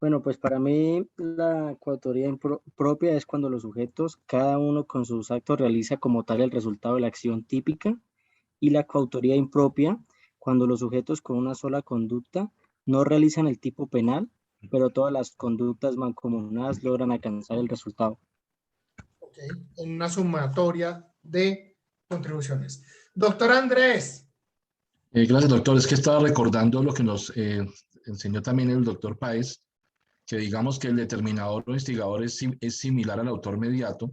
Bueno, pues para mí la coautoría propia es cuando los sujetos, cada uno con sus actos, realiza como tal el resultado de la acción típica, y la coautoría impropia, cuando los sujetos con una sola conducta no realizan el tipo penal, pero todas las conductas mancomunadas logran alcanzar el resultado. Ok, en una sumatoria de contribuciones. Doctor Andrés. Gracias, doctor. Es que estaba recordando lo que nos enseñó también el doctor Páez, que digamos que el determinador o instigador es similar al autor mediato.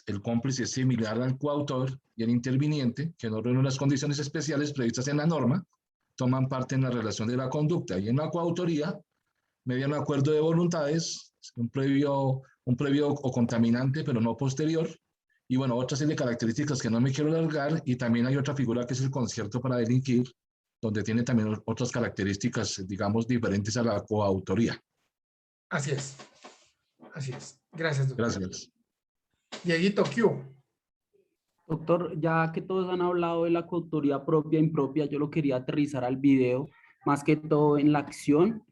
El cómplice es similar al coautor y el interviniente, que no reúnen las condiciones especiales previstas en la norma, toman parte en la relación de la conducta. Y en la coautoría, mediante un acuerdo de voluntades, un previo o contaminante, pero no posterior. Y bueno, otra serie de características que no me quiero alargar. Y también hay otra figura que es el concierto para delinquir, donde tiene también otras características, digamos, diferentes a la coautoría. Así es. Así es. Gracias, doctor. Gracias. Dieguito, ¿qué hubo? Doctor, ya que todos han hablado de la coautoría propia e impropia, yo lo quería aterrizar al video, más que todo en la acción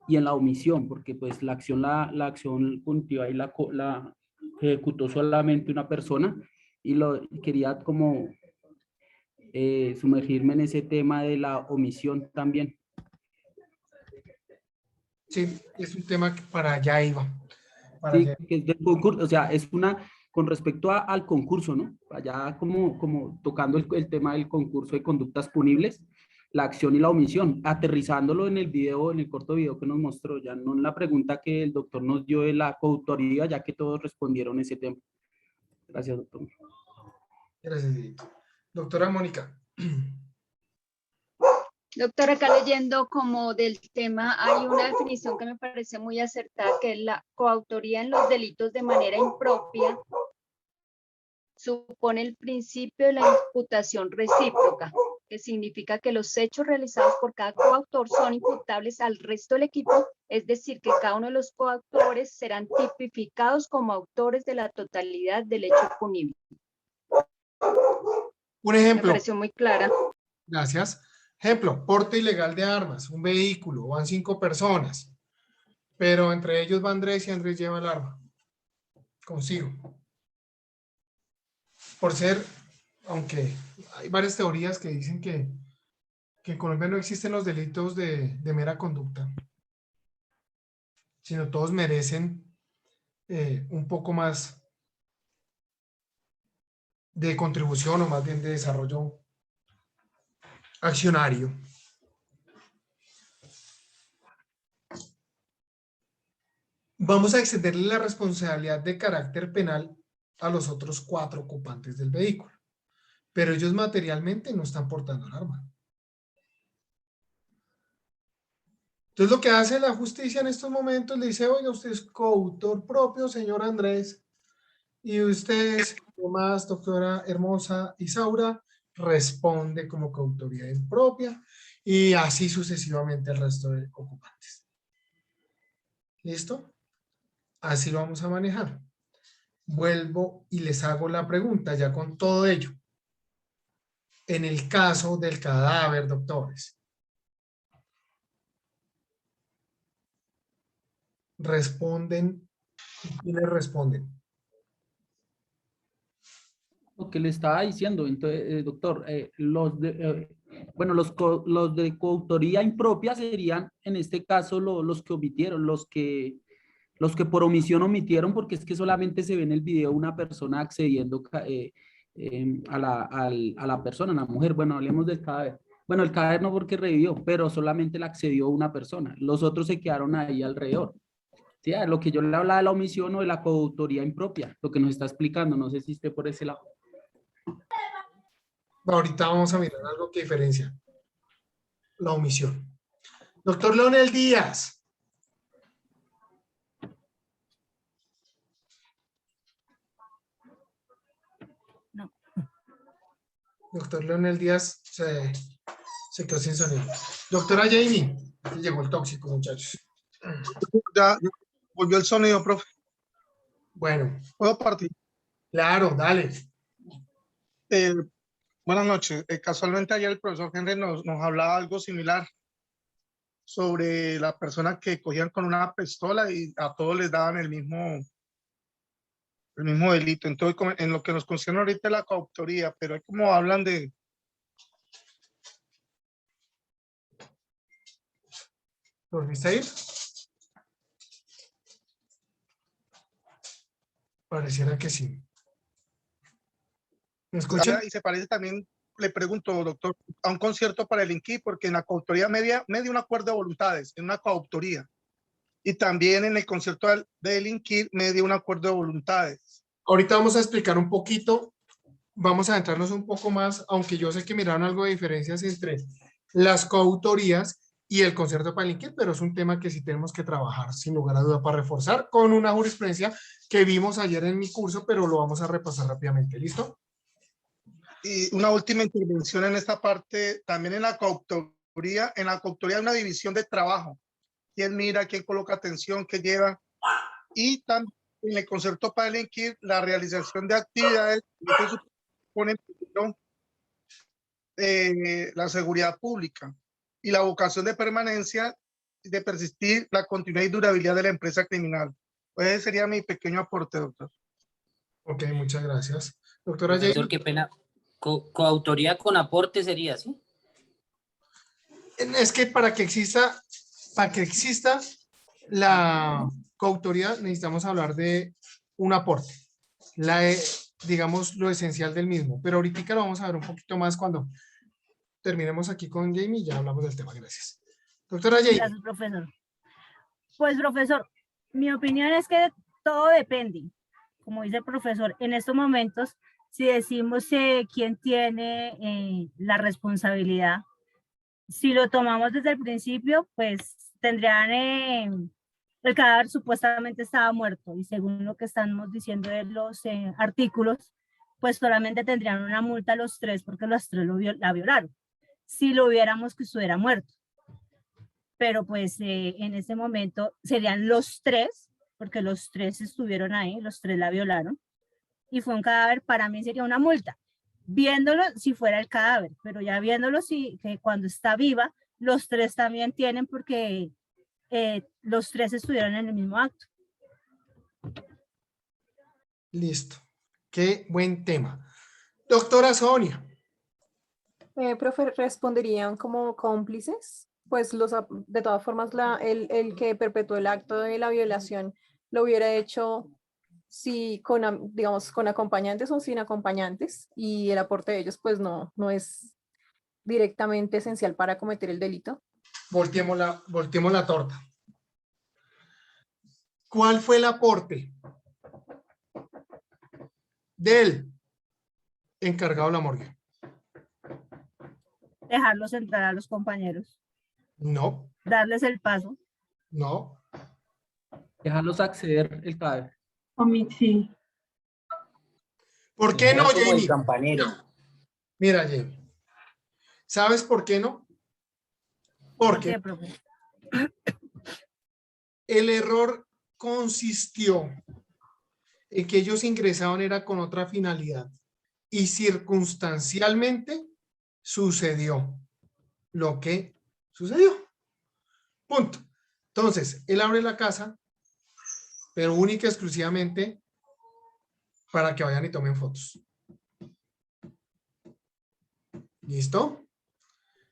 y en la omisión, porque pues la acción punitiva y la ejecutó solamente una persona, y quería como sumergirme en ese tema de la omisión también. Sí, es un tema que para allá iba. Sí, que es del concurso, o sea, es una, con respecto al concurso, ¿no? Allá como tocando el tema del concurso de conductas punibles, la acción y la omisión, aterrizándolo en el video, en el corto video que nos mostró, ya no en la pregunta que el doctor nos dio de la coautoría, ya que todos respondieron ese tema. Gracias, doctor. Gracias, Dieguito. Doctora Mónica. Doctora, acá leyendo como del tema, hay una definición que me parece muy acertada, que es la coautoría en los delitos de manera impropia supone el principio de la imputación recíproca, que significa que los hechos realizados por cada coautor son imputables al resto del equipo, es decir, que cada uno de los coautores serán tipificados como autores de la totalidad del hecho punible. Un ejemplo. Me pareció muy clara. Gracias. Ejemplo, porte ilegal de armas, un vehículo, van 5 personas, pero entre ellos va Andrés y Andrés lleva el arma consigo. Por ser, aunque hay varias teorías que dicen que en Colombia no existen los delitos de mera conducta, sino todos merecen un poco más de contribución o más bien de desarrollo accionario. Vamos a extenderle la responsabilidad de carácter penal a los otros 4 ocupantes del vehículo, pero ellos materialmente no están portando el arma. Entonces lo que hace la justicia en estos momentos le dice, oiga, usted es coautor propio, señor Andrés, y ustedes, Tomás, doctora Hermosa Isaura, responde como coautoría impropia, y así sucesivamente el resto de ocupantes. ¿Listo? Así lo vamos a manejar. Vuelvo y les hago la pregunta ya con todo ello. En el caso del cadáver, doctores, responden, ¿quiénes responden? Lo que le estaba diciendo, entonces, doctor, los de coautoría impropia serían, en este caso, los que omitieron, los que por omisión omitieron, porque es que solamente se ve en el video una persona accediendo a la persona, a la mujer. Bueno, hablemos del cadáver. Bueno, el cadáver no porque revivió, pero solamente le accedió una persona. Los otros se quedaron ahí alrededor. ¿Sí? Lo que yo le hablaba de la omisión o de la coautoría impropia, lo que nos está explicando, no sé si esté por ese lado. Ahorita vamos a mirar algo que diferencia la omisión. Doctor Leonel Díaz. No. Doctor Leonel Díaz se quedó sin sonido. Doctora Jamie. Aquí llegó el tóxico, muchachos. Ya volvió el sonido, profe. Bueno. ¿Puedo partir? Claro, dale. Buenas noches. Casualmente ayer el profesor Henry nos hablaba algo similar sobre la persona que cogían con una pistola y a todos les daban el mismo delito. Entonces, en lo que nos concierne ahorita la coautoría, pero es como hablan de... ¿Volviste a ir? Pareciera que sí. ¿Me escuchan? Y se parece también, le pregunto, doctor, a un concierto para el INQui, porque en la coautoría media un acuerdo de voluntades, en una coautoría. Y también en el concierto del INQui media un acuerdo de voluntades. Ahorita vamos a explicar un poquito, vamos a adentrarnos un poco más, aunque yo sé que miraron algo de diferencias entre las coautorías y el concierto de Palenque, pero es un tema que sí tenemos que trabajar, sin lugar a duda, para reforzar con una jurisprudencia que vimos ayer en mi curso, pero lo vamos a repasar rápidamente. ¿Listo? Y una última intervención en esta parte, también en la coautoría hay una división de trabajo. ¿Quién mira, quién coloca atención, qué lleva? Y también en el concepto Palenque, la realización de actividades que suponen la seguridad pública y la vocación de permanencia, de persistir la continuidad y durabilidad de la empresa criminal. Pues ese sería mi pequeño aporte, doctor. Ok, muchas gracias. Doctora Profesor, Jane. qué pena. Coautoría con aporte sería, ¿sí? Es que para que exista la coautoría necesitamos hablar de un aporte, digamos lo esencial del mismo, pero ahorita lo vamos a ver un poquito más cuando terminemos aquí con Jamie y ya hablamos del tema. Gracias. Doctora Jamie. Gracias, profesor. Pues, profesor, mi opinión es que todo depende. Como dice el profesor, en estos momentos, si decimos quién tiene la responsabilidad, si lo tomamos desde el principio, pues tendrían, el cadáver supuestamente estaba muerto y según lo que estamos diciendo de los artículos, pues solamente tendrían una multa los tres porque los tres la violaron. Si lo hubiéramos que estuviera muerto. Pero pues en este momento serían los tres, porque los tres estuvieron ahí, los tres la violaron, y fue un cadáver, para mí sería una multa. Viéndolo si fuera el cadáver, pero ya viéndolo que cuando está viva, los tres también tienen porque los tres estuvieron en el mismo acto. Listo. Qué buen tema. Doctora Sonia. Profe, responderían como cómplices, pues de todas formas el que perpetuó el acto de la violación lo hubiera hecho digamos, con acompañantes o sin acompañantes, y el aporte de ellos pues no es directamente esencial para cometer el delito. Volteemos la torta. ¿Cuál fue el aporte del encargado de la morgue? Dejarlos entrar a los compañeros. No. Darles el paso. No. Dejarlos acceder el cadáver. Sí. ¿Por qué no, Como el Jamie? campanero. Mira, Jamie. ¿Sabes por qué no? Porque el error consistió en que ellos ingresaron era con otra finalidad y circunstancialmente sucedió lo que sucedió. Punto. Entonces, él abre la casa, pero única y exclusivamente para que vayan y tomen fotos. ¿Listo?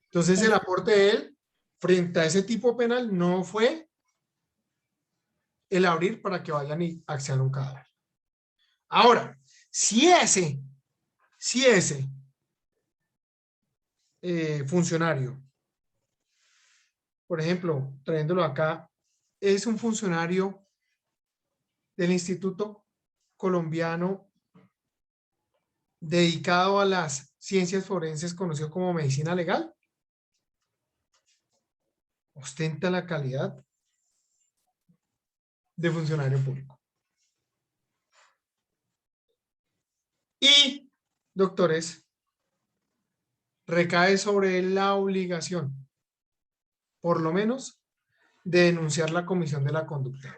Entonces, el aporte de él frente a ese tipo penal no fue el abrir para que vayan y accedan a un cadáver. Ahora, si ese funcionario, por ejemplo, trayéndolo acá, es un funcionario del Instituto Colombiano dedicado a las ciencias forenses, conocido como medicina legal, ostenta la calidad de funcionario público. Y, doctores, recae sobre él la obligación, por lo menos, de denunciar la comisión de la conducta.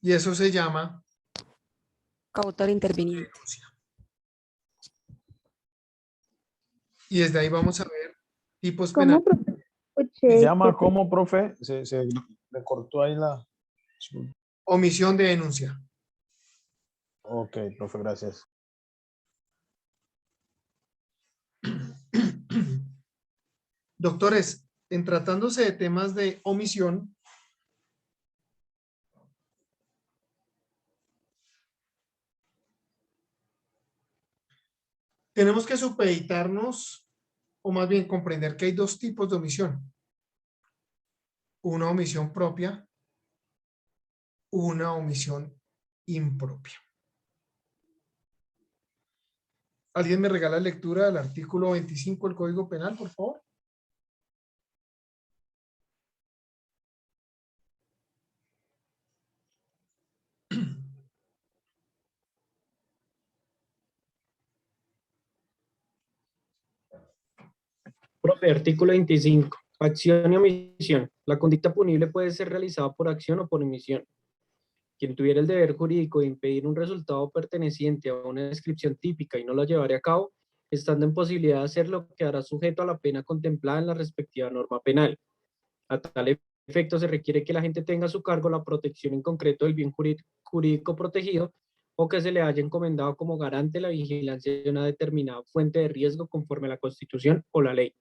Y eso se llama coautor interviniente. Y desde ahí vamos a ver tipos penales. ¿Se llama cómo, profe? Se le cortó ahí la... Omisión de denuncia. Ok, profe, gracias. Doctores, en tratándose de temas de omisión, tenemos que supeditarnos, o más bien comprender que hay dos tipos de omisión. una omisión propia, una omisión impropia. ¿Alguien me regala lectura del artículo 25 del Código Penal, por favor? Profe, artículo 25. Acción y omisión. La conducta punible puede ser realizada por acción o por omisión. Quien tuviera el deber jurídico de impedir un resultado perteneciente a una descripción típica y no lo llevare a cabo, estando en posibilidad de hacerlo, quedará sujeto a la pena contemplada en la respectiva norma penal. A tal efecto, se requiere que la gente tenga a su cargo la protección en concreto del bien jurídico protegido o que se le haya encomendado como garante la vigilancia de una determinada fuente de riesgo conforme a la Constitución o la ley.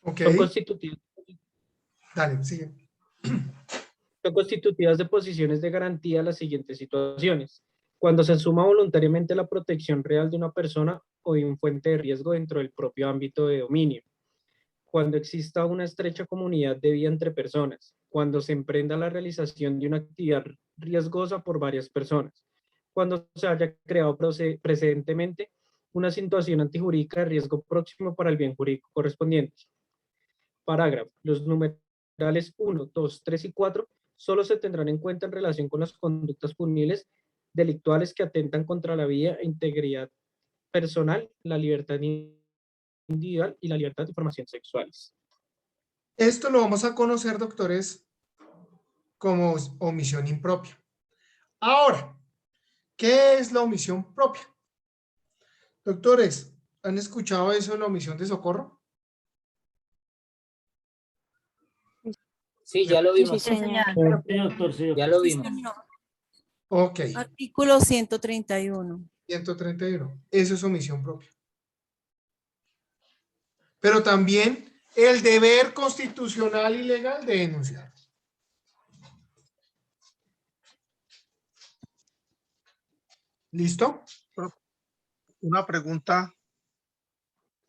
Ok. Son constitutivas. Dale, sigue. Son constitutivas de posiciones de garantía las siguientes situaciones. Cuando se asuma voluntariamente la protección real de una persona o de un fuente de riesgo dentro del propio ámbito de dominio. Cuando exista una estrecha comunidad de vida entre personas. Cuando se emprenda la realización de una actividad riesgosa por varias personas. Cuando se haya creado precedentemente una situación antijurídica de riesgo próximo para el bien jurídico correspondiente. Parágrafo. Los numerales 1, 2, 3 y 4 solo se tendrán en cuenta en relación con las conductas punibles delictuales que atentan contra la vida e integridad personal, la libertad individual y la libertad de información sexuales. Esto lo vamos a conocer, doctores, como omisión impropia. Ahora, ¿qué es la omisión propia? Doctores, ¿han escuchado eso de la omisión de socorro? Sí, ya lo vimos. Sí, señor. Sí, doctor, sí. Ya lo vimos. Ok. Artículo 131. 131. Eso es omisión propia. Pero también el deber constitucional y legal de denunciar. ¿Listo? Una pregunta.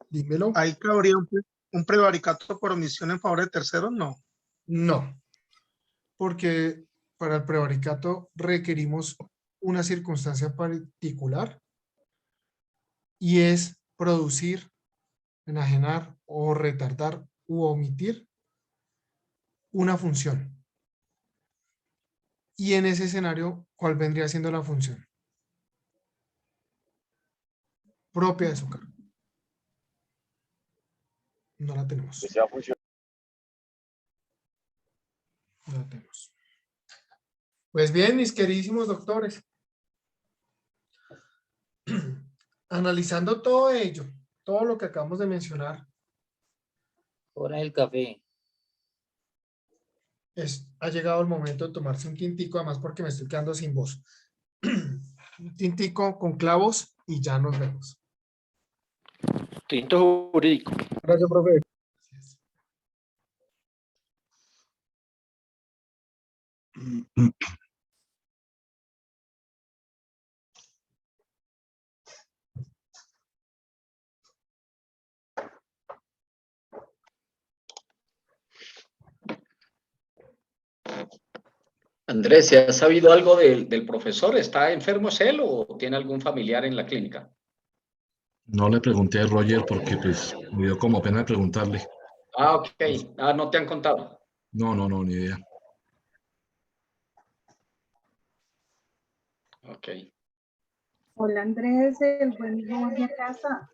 Dímelo. ¿Ahí cabría un prevaricato por omisión en favor de terceros? No. No. Porque para el prevaricato requerimos una circunstancia particular y es producir, enajenar o retardar u omitir una función. Y en ese escenario, ¿cuál vendría siendo la función? Propia de su cargo. No la tenemos. No la tenemos. Pues bien, mis queridísimos doctores. Analizando todo ello, todo lo que acabamos de mencionar. Hora del café. Ha llegado el momento de tomarse un tintico, además porque me estoy quedando sin voz. Un tintico con clavos y ya nos vemos. Tinto jurídico. Gracias, profe. Andrés, ¿se ha sabido algo del profesor? ¿Está enfermo es él o tiene algún familiar en la clínica? No le pregunté a Roger porque pues me dio como pena preguntarle. Ah, ok. Ah, no te han contado. No, ni idea. Ok. Hola Andrés, el buen Jorge a casa.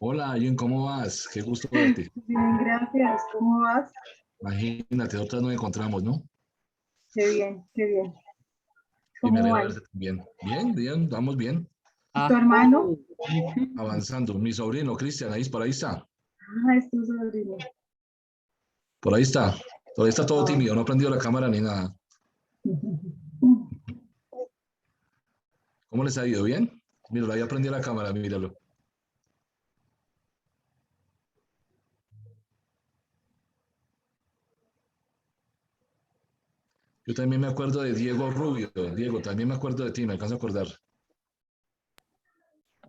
Hola, Jen, ¿cómo vas? Qué gusto verte. Bien, gracias. ¿Cómo vas? Imagínate, otras nos encontramos, ¿no? Qué bien, qué bien. Y me ¿Cómo alegra vas? verte también. Bien, vamos bien. ¿Y tu hermano? Avanzando. Mi sobrino, Cristian, ahí, por ahí está. Ah, es tu sobrino. Por ahí está. Todavía está todo tímido, no ha prendido la cámara ni nada. ¿Cómo les ha ido? ¿Bien? Míralo, ahí aprendió la cámara, míralo. Yo también me acuerdo de Diego Rubio. Diego, también me acuerdo de ti, me alcanzo a acordar.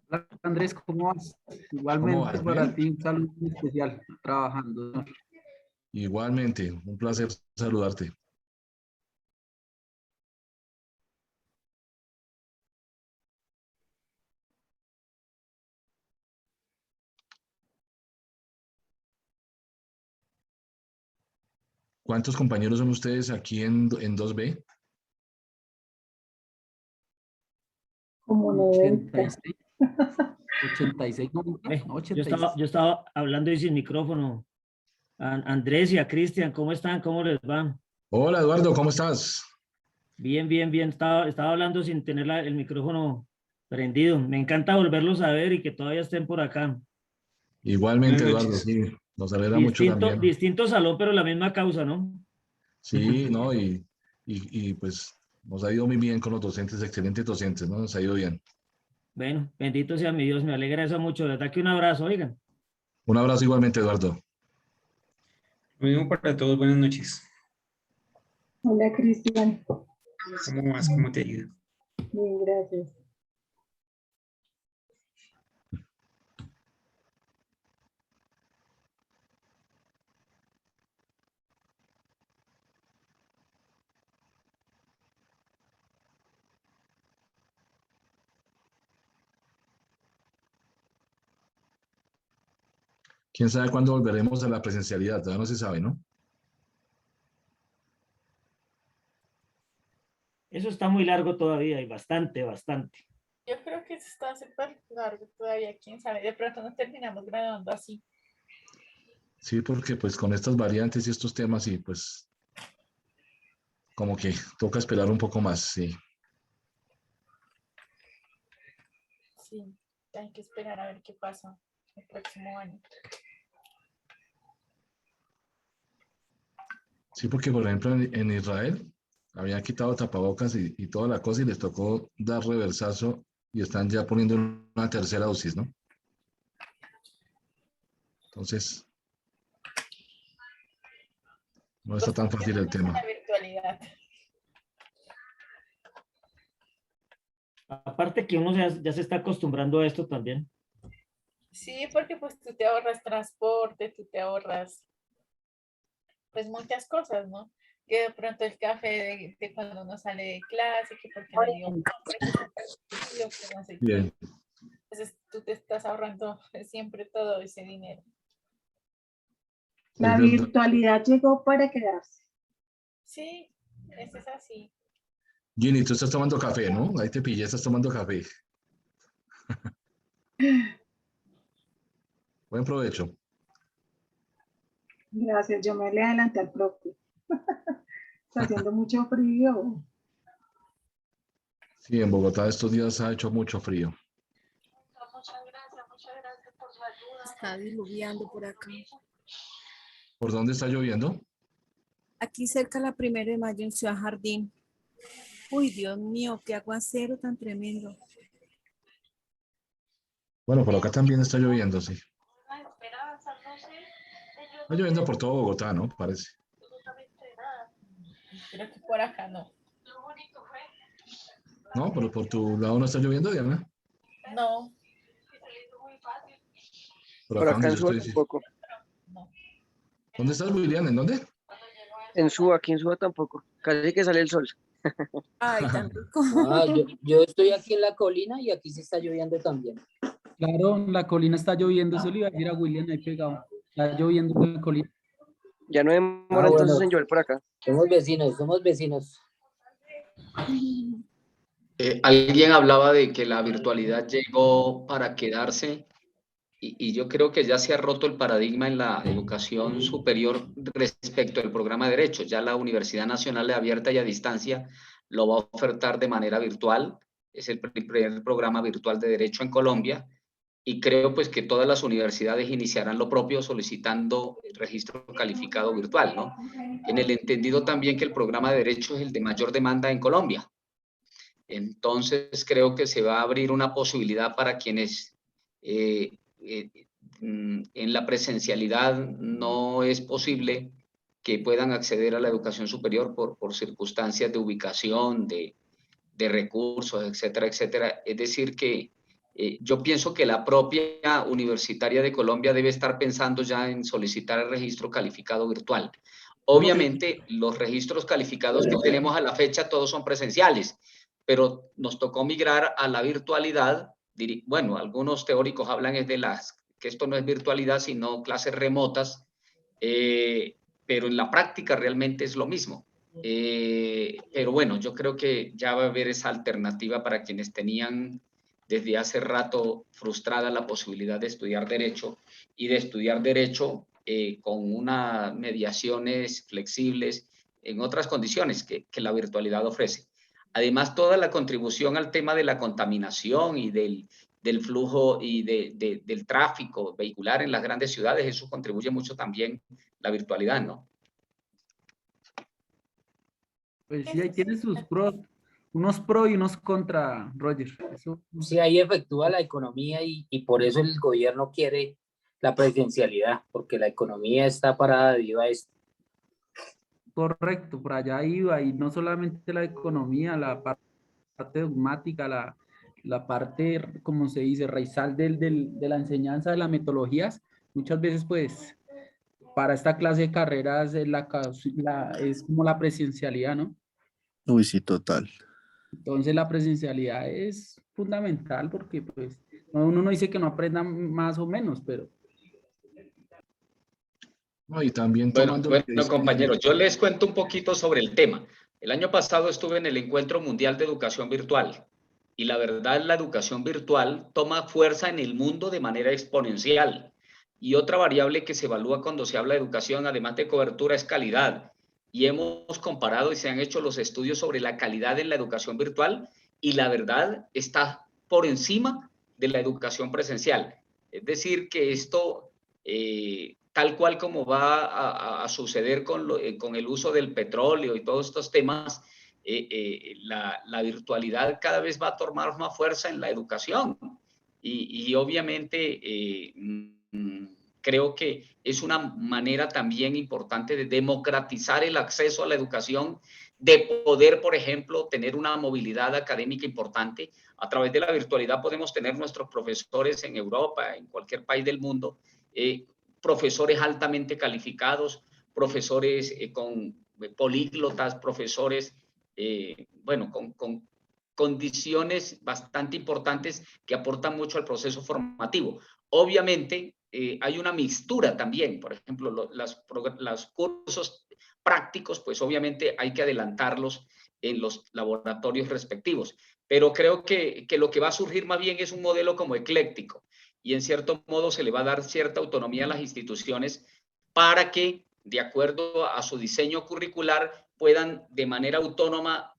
Hola, Andrés, ¿cómo vas? ¿Cómo Igualmente vas? para ¿Bien? ti un saludo muy especial, trabajando. Igualmente, un placer saludarte. ¿Cuántos compañeros son ustedes aquí en 2B? Como 90. 86, 86. Yo estaba hablando y sin micrófono. Andrés y a Cristian, ¿cómo están? ¿Cómo les va? Hola Eduardo, ¿cómo estás? Bien, bien, bien. Estaba hablando sin tener el micrófono prendido. Me encanta volverlos a ver y que todavía estén por acá. Igualmente, Buenas Eduardo, noches. sí, nos alegra mucho también. Distinto salón, pero la misma causa, ¿no? Sí, ¿no? Y pues nos ha ido muy bien con los docentes, excelentes docentes, ¿no? Nos ha ido bien. Bueno, bendito sea mi Dios, me alegra eso mucho. De verdad que un abrazo, oigan. Un abrazo igualmente, Eduardo. Lo mismo para todos, buenas noches. Hola, Cristian. ¿Cómo vas? ¿Cómo te ha ido? Bien, gracias. ¿Quién sabe cuándo volveremos a la presencialidad? Todavía no se sabe, ¿no? Eso está muy largo todavía y bastante, bastante. Yo creo que eso está súper largo todavía, quién sabe. De pronto nos terminamos graduando así. Sí, porque pues con estas variantes y estos temas y pues como que toca esperar un poco más, sí. Sí, hay que esperar a ver qué pasa el próximo año. Sí, porque por ejemplo en Israel habían quitado tapabocas y toda la cosa y les tocó dar reversazo y están ya poniendo una tercera dosis, ¿no? Entonces, no está tan fácil el tema. La virtualidad. Aparte que uno ya se está acostumbrando a esto también. Sí, porque pues tú te ahorras transporte, tú te ahorras pues muchas cosas, ¿no? Que de pronto el café de cuando uno sale de clase, que porque me dio hambre, que no sé qué. Bien. Entonces tú te estás ahorrando siempre todo ese dinero. La Es verdad. virtualidad llegó para quedarse. Sí, eso es así. Ginny, tú estás tomando café, ¿no? Ahí te pillé, estás tomando café. Buen provecho. Gracias, yo me le adelanté al propio. Está haciendo mucho frío. Sí, en Bogotá estos días ha hecho mucho frío. Muchas gracias por su ayuda. Está diluviando por acá. ¿Por dónde está lloviendo? Aquí cerca la 1 de mayo en Ciudad Jardín. Uy, Dios mío, qué aguacero tan tremendo. Bueno, por acá también está lloviendo, sí. Está lloviendo por todo Bogotá, ¿no? Parece. Creo que por acá no. No, pero por tu lado no está lloviendo, Diana. No. Por acá donde yo estoy, sí. Tampoco. ¿Dónde estás, William? ¿En dónde? En Suba, aquí en Suba tampoco. Casi que sale el sol. Ay, tan rico. Ah, yo estoy aquí en la colina y aquí se está lloviendo también. Claro, en la colina está lloviendo, eso le iba a decir a William ahí pegado. Está lloviendo en la colina. Ya no demora entonces en llover por acá. Somos vecinos, somos vecinos. Alguien hablaba de que la virtualidad llegó para quedarse y yo creo que ya se ha roto el paradigma en la educación superior respecto al programa de Derecho. Ya la Universidad Nacional de Abierta y a Distancia lo va a ofertar de manera virtual. Es el primer programa virtual de Derecho en Colombia y creo pues que todas las universidades iniciarán lo propio solicitando el registro calificado virtual, ¿no? En el entendido también que el programa de Derecho es el de mayor demanda en Colombia. Entonces creo que se va a abrir una posibilidad para quienes en la presencialidad no es posible que puedan acceder a la educación superior por circunstancias de ubicación, de recursos, etcétera, etcétera. Es decir, que Yo pienso que la propia Universitaria de Colombia debe estar pensando ya en solicitar el registro calificado virtual. Obviamente, los registros calificados que tenemos a la fecha todos son presenciales, pero nos tocó migrar a la virtualidad. Bueno, algunos teóricos hablan es de que esto no es virtualidad, sino clases remotas, pero en la práctica realmente es lo mismo. Pero bueno, yo creo que ya va a haber esa alternativa para quienes tenían desde hace rato frustrada la posibilidad de estudiar Derecho y de estudiar Derecho con unas mediaciones flexibles en otras condiciones que la virtualidad ofrece. Además, toda la contribución al tema de la contaminación y del flujo y del tráfico vehicular en las grandes ciudades, eso contribuye mucho también la virtualidad, ¿no? Pues sí, ahí tiene sus pros, unos pro y unos contra, Roger. Eso. Sí, ahí efectúa la economía y por eso el gobierno quiere la presencialidad, porque la economía está parada debido a esto. Correcto, por allá iba, y no solamente la economía, la parte dogmática, la parte, como se dice, raizal de la enseñanza de las metodologías, muchas veces pues para esta clase de carreras es como la presencialidad, ¿no? Uy, sí, total. Entonces la presencialidad es fundamental porque pues uno no dice que no aprenda más o menos, pero... No, y también Bueno, tomando lo que dice compañeros, yo les cuento un poquito sobre el tema. El año pasado estuve en el Encuentro Mundial de Educación Virtual y la verdad la educación virtual toma fuerza en el mundo de manera exponencial. Y otra variable que se evalúa cuando se habla de educación, además de cobertura, es calidad. Y hemos comparado y se han hecho los estudios sobre la calidad en la educación virtual y la verdad está por encima de la educación presencial. Es decir, que esto... tal cual como va a suceder con el uso del petróleo y todos estos temas, la virtualidad cada vez va a tomar más fuerza en la educación. Y obviamente creo que es una manera también importante de democratizar el acceso a la educación, de poder, por ejemplo, tener una movilidad académica importante. A través de la virtualidad podemos tener nuestros profesores en Europa, en cualquier país del mundo, profesores altamente calificados, profesores con políglotas, profesores, bueno, con condiciones bastante importantes que aportan mucho al proceso formativo. Obviamente, hay una mixtura también, por ejemplo, los cursos prácticos, pues obviamente hay que adelantarlos en los laboratorios respectivos, pero creo que lo que va a surgir más bien es un modelo como ecléctico, y en cierto modo se le va a dar cierta autonomía a las instituciones para que, de acuerdo a su diseño curricular, puedan de manera autónoma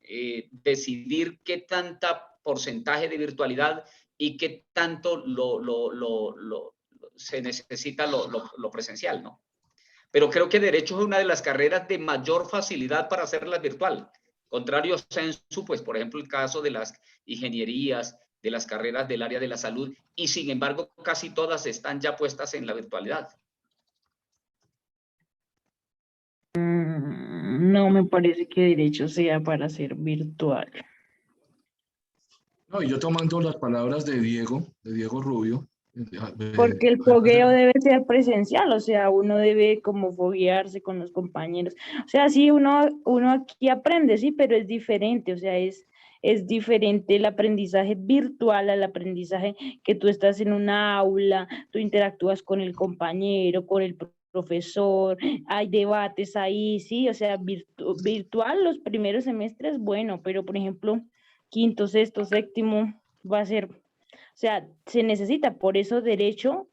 decidir qué tanta porcentaje de virtualidad y qué tanto se necesita lo presencial, ¿no? Pero creo que Derecho es una de las carreras de mayor facilidad para hacerla virtual. Contrario a Sensu, pues, por ejemplo, el caso de las ingenierías, de las carreras del área de la salud, y sin embargo casi todas están ya puestas en la virtualidad. No me parece que Derecho sea para ser virtual. No, y yo tomando las palabras de Diego Rubio. Porque el fogueo debe ser presencial, o sea, uno debe como foguearse con los compañeros. O sea, sí, uno aquí aprende, sí, pero es diferente, o sea, es diferente el aprendizaje virtual al aprendizaje que tú estás en una aula, tú interactúas con el compañero, con el profesor, hay debates ahí, sí, o sea, virtual los primeros semestres, bueno, pero por ejemplo, quinto, sexto, séptimo, va a ser... O sea, se necesita, por eso Derecho,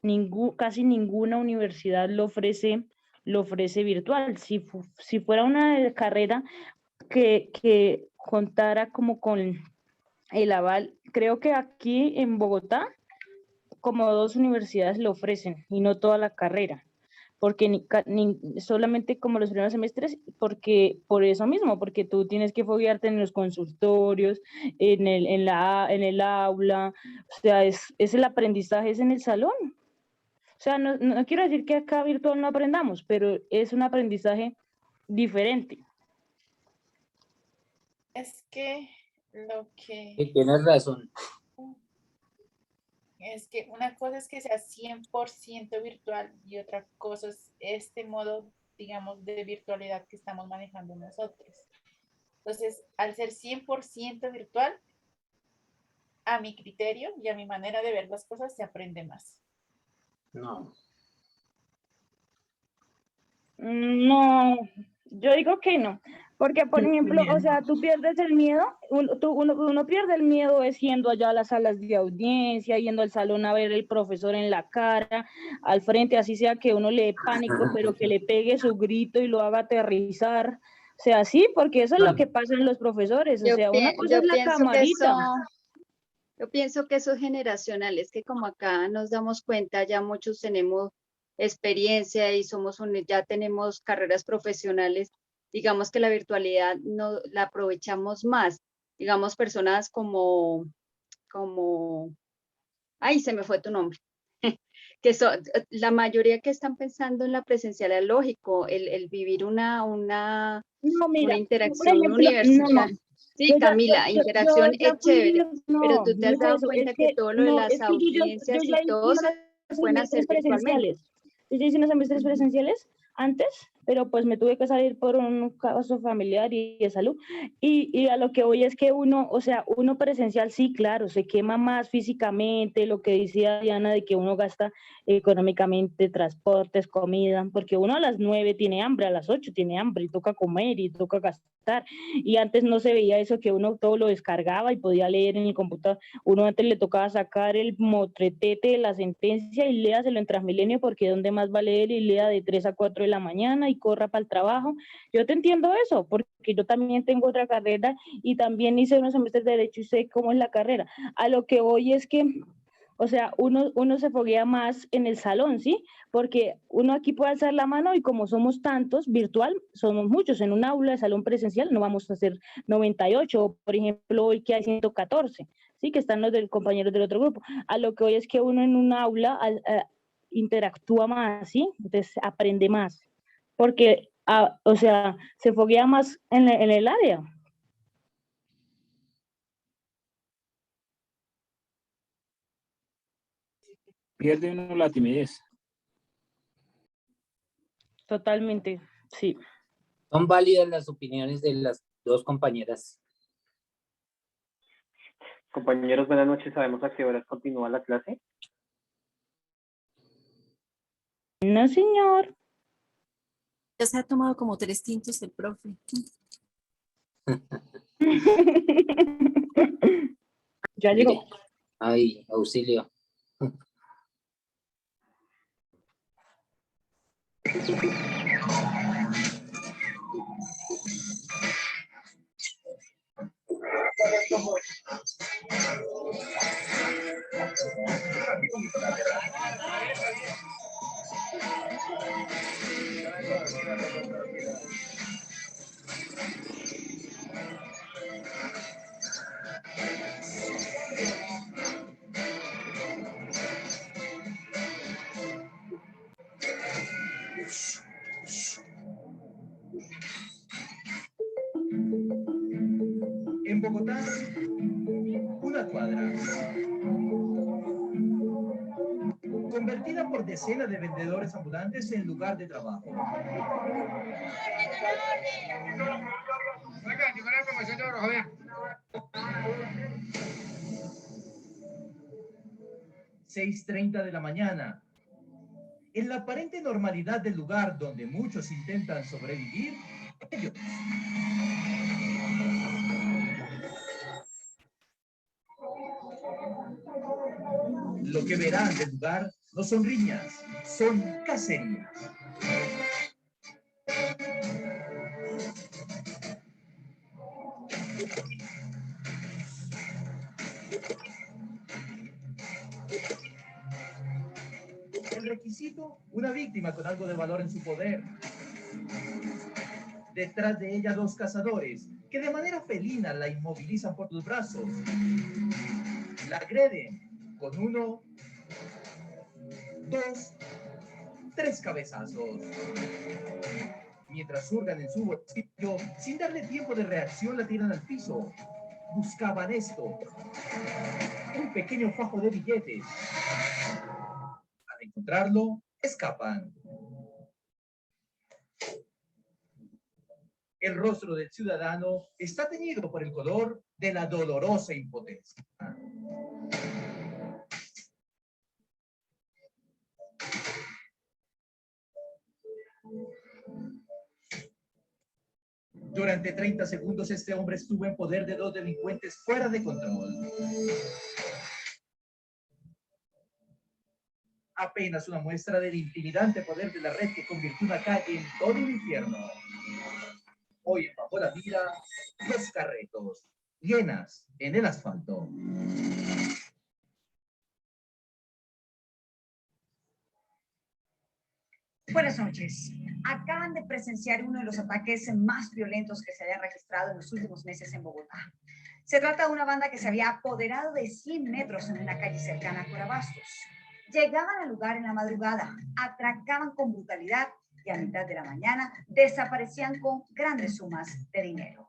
casi ninguna universidad lo ofrece virtual. Si fuera una carrera que contara como con el aval, creo que aquí en Bogotá, como 2 universidades lo ofrecen y no toda la carrera, porque solamente como los primeros semestres, porque por eso mismo, porque tú tienes que foguearte en los consultorios, en el aula, o sea, es el aprendizaje, es en el salón. O sea, no quiero decir que acá virtual no aprendamos, pero es un aprendizaje diferente. Es que lo que... Sí, tienes razón. Es que una cosa es que sea 100% virtual y otra cosa es este modo, digamos, de virtualidad que estamos manejando nosotros. Entonces, al ser 100% virtual, a mi criterio y a mi manera de ver las cosas, se aprende más. No. No, yo digo que no, porque por ejemplo, o sea, tú pierdes el miedo, uno pierde el miedo es yendo allá a las salas de audiencia, yendo al salón a ver el profesor en la cara, al frente, así sea que uno le dé pánico, pero que le pegue su grito y lo haga aterrizar, o sea, sí, porque eso es lo que pasa en los profesores, o sea, una cosa es la camarita. Yo pienso que eso es generacional, es que como acá nos damos cuenta, ya muchos tenemos experiencia y ya tenemos carreras profesionales, digamos que la virtualidad no la aprovechamos más, digamos personas ay, se me fue tu nombre, que son, la mayoría que están pensando en la presencialidad, lógico, el vivir una interacción universal. Sí, Camila, interacción es chévere, pero tú te has dado cuenta que todo lo de las audiencias y todo se pueden hacer virtualmente. Yo ya hice unos semestres presenciales antes, pero pues me tuve que salir por un caso familiar y de salud. Y a lo que voy es que uno, o sea, uno presencial sí, claro, se quema más físicamente, lo que decía Diana de que uno gasta económicamente, transportes, comida, porque uno a las 9 tiene hambre, a las 8 tiene hambre y toca comer y toca gastar. Y antes no se veía eso, que uno todo lo descargaba y podía leer en el computador. Uno antes le tocaba sacar el motretete de la sentencia y léaselo en Transmilenio, porque ¿dónde más va a leer? Y lea de 3 a 4 de la mañana y corra para el trabajo. Yo te entiendo eso, porque yo también tengo otra carrera y también hice unos semestres de Derecho y sé cómo es la carrera. A lo que voy es que, o sea, uno se foguea más en el salón, ¿sí? Porque uno aquí puede alzar la mano y como somos tantos, virtual, somos muchos. En un aula de salón presencial no vamos a hacer 98, por ejemplo, hoy que hay 114, ¿sí? Que están los compañeros del otro grupo. A lo que hoy es que uno en un aula interactúa más, ¿sí? Entonces aprende más, porque, o sea, se foguea más en el área. Pierde uno la timidez. Totalmente, sí. Son válidas las opiniones de las dos compañeras. Compañeros, buenas noches. ¿Sabemos a qué horas continúa la clase? No, señor. Ya se ha tomado como 3 tintos el profe. Ya llegó. Ay, auxilio. En Bogotá, una cuadra, convertida por decenas de vendedores ambulantes en lugar de trabajo. 6:30 de la mañana. En la aparente normalidad del lugar donde muchos intentan sobrevivir, ellos. Lo que verán del lugar no son riñas, son cacerías. El requisito, una víctima con algo de valor en su poder. Detrás de ella 2 cazadores que de manera felina la inmovilizan por los brazos. La agreden con 1, 2, 3 cabezazos. Mientras hurgan en su bolsillo, sin darle tiempo de reacción, la tiran al piso. Buscaban esto. un pequeño fajo de billetes. Al encontrarlo, escapan. El rostro del ciudadano está teñido por el color de la dolorosa impotencia. Durante 30 segundos este hombre estuvo en poder de 2 delincuentes fuera de control. Apenas una muestra del intimidante poder de la red que convirtió una calle en todo un infierno. Hoy bajo la mira, los carretos, llenas en el asfalto. Buenas noches. Acaban de presenciar uno de los ataques más violentos que se hayan registrado en los últimos meses en Bogotá. Se trata de una banda que se había apoderado de 100 metros en una calle cercana a Corabastos. Llegaban al lugar en la madrugada, atracaban con brutalidad y a mitad de la mañana desaparecían con grandes sumas de dinero.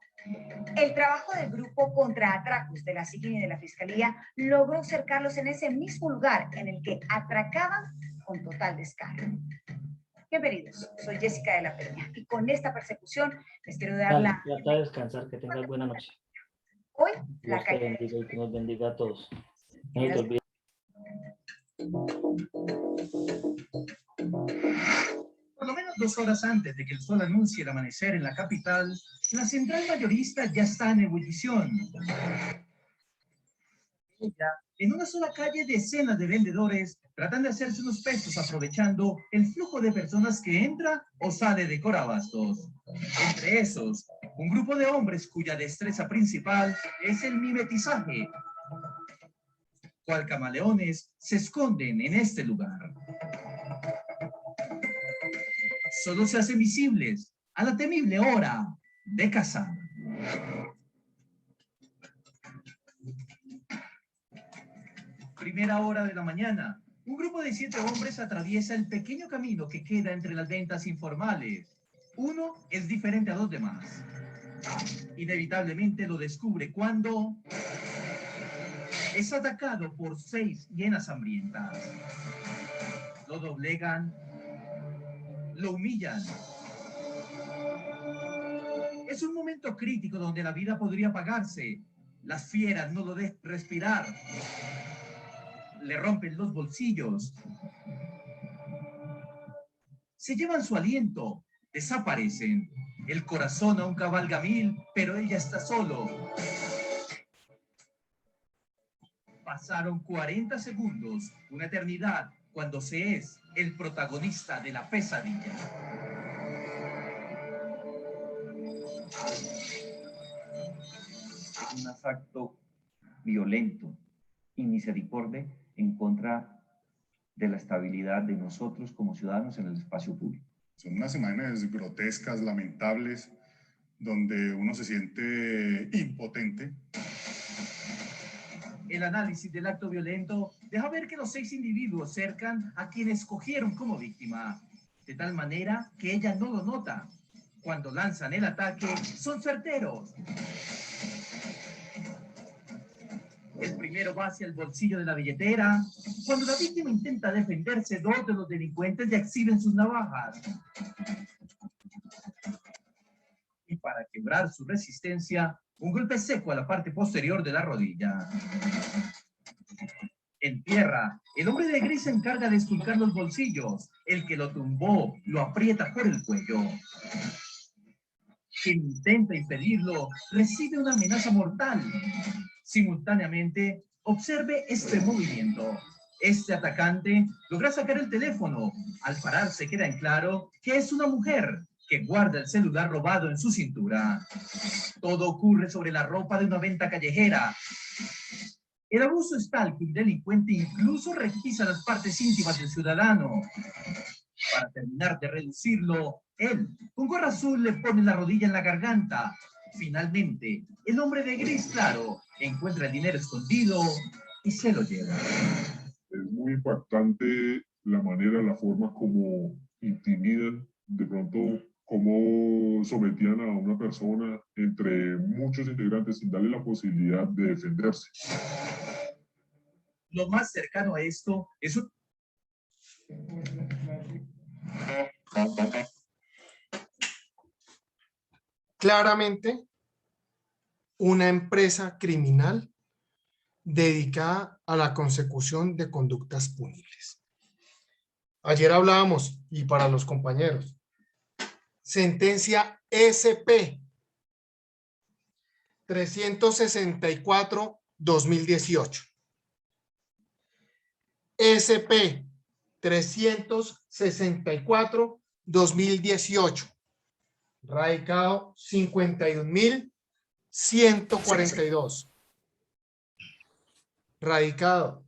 El trabajo del grupo contra atracos de la SIGIN y de la Fiscalía logró cercarlos en ese mismo lugar en el que atracaban con total descaro. Bienvenidos, soy Jessica de la Peña y con esta persecución les quiero dar Dale, la... trata de descansar, que tengas buena noche. Hoy, Dios la te calle... bendiga y que nos bendiga a todos. No se te olvide. Por lo menos 2 horas antes de que el sol anuncie el amanecer en la capital, la central mayorista ya está en ebullición. En una sola calle, decenas de vendedores tratan de hacerse unos pesos aprovechando el flujo de personas que entra o sale de Corabastos. Entre esos, un grupo de hombres cuya destreza principal es el mimetizaje. Cual camaleones se esconden en este lugar. Solo se hacen visibles a la temible hora de cazar. Primera hora de la mañana, un grupo de 7 hombres atraviesa el pequeño camino que queda entre las ventas informales. Uno es diferente a los demás. Inevitablemente lo descubre cuando es atacado por 6 hienas hambrientas. Lo doblegan, lo humillan. Es un momento crítico donde la vida podría apagarse. Las fieras no lo dejan respirar. Le rompen los bolsillos. Se llevan su aliento, desaparecen. El corazón aún cabalga 1000, pero ella está solo. Pasaron 40 segundos, una eternidad, cuando se es el protagonista de la pesadilla. Es un acto violento y misericordia en contra de la estabilidad de nosotros como ciudadanos en el espacio público. Son unas imágenes grotescas, lamentables, donde uno se siente impotente. El análisis del acto violento deja ver que los 6 individuos cercan a quienes cogieron como víctima, de tal manera que ella no lo nota. Cuando lanzan el ataque, son certeros. El primero va hacia el bolsillo de la billetera. Cuando la víctima intenta defenderse, 2 de los delincuentes le exhiben sus navajas. Y para quebrar su resistencia, un golpe seco a la parte posterior de la rodilla. En tierra, el hombre de gris se encarga de esculcar los bolsillos. El que lo tumbó lo aprieta por el cuello. Quien intenta impedirlo recibe una amenaza mortal. Simultáneamente, observe este movimiento. Este atacante logra sacar el teléfono. Al pararse queda en claro que es una mujer que guarda el celular robado en su cintura. Todo ocurre sobre la ropa de una venta callejera. El abuso es tal que el delincuente incluso requisa las partes íntimas del ciudadano. Para terminar de reducirlo, él, con gorra azul, le pone la rodilla en la garganta. Finalmente, el hombre de gris claro encuentra el dinero escondido y se lo lleva. Es muy impactante la manera, la forma como intimidan, de pronto cómo sometían a una persona entre muchos integrantes sin darle la posibilidad de defenderse. lo más cercano a esto es un... Claramente, una empresa criminal dedicada a la consecución de conductas punibles. Ayer hablábamos, y para los compañeros, sentencia SP 364-2018. SP 364-2018. Radicado 51.142. Radicado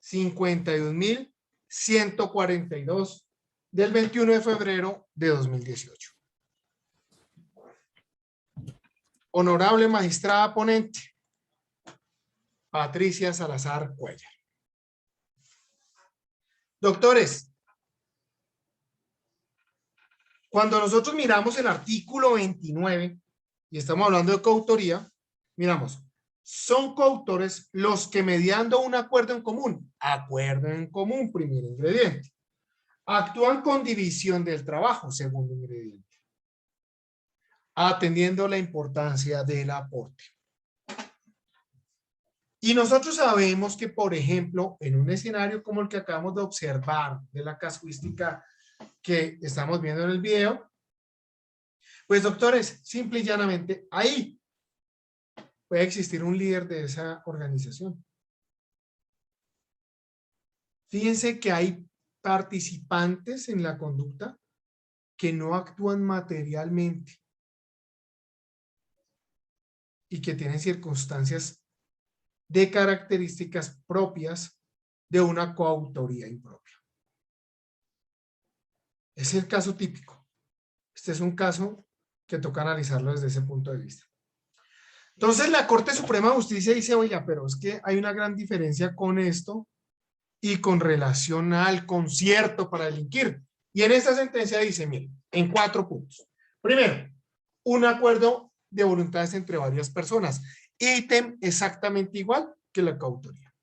51.142 del 21 de febrero de 2018. Honorable magistrada ponente, Patricia Salazar Cuellar. Doctores, cuando nosotros miramos el artículo 29 y estamos hablando de coautoría, miramos, son coautores los que mediando un acuerdo en común, primer ingrediente, actúan con división del trabajo, segundo ingrediente, atendiendo la importancia del aporte. Y nosotros sabemos que, por ejemplo, en un escenario como el que acabamos de observar de la casuística que estamos viendo en el video, pues doctores, simple y llanamente, ahí puede existir un líder de esa organización. Fíjense que hay participantes en la conducta que no actúan materialmente y que tienen circunstancias de características propias de una coautoría impropia. Es el caso típico. Este es un caso que toca analizarlo desde ese punto de vista. Entonces la Corte Suprema de Justicia dice, oiga, pero es que hay una gran diferencia con esto y con relación al concierto para delinquir. Y en esta sentencia dice, miren, en 4 puntos. Primero, un acuerdo de voluntades entre varias personas. Ítem exactamente igual que la coautoría.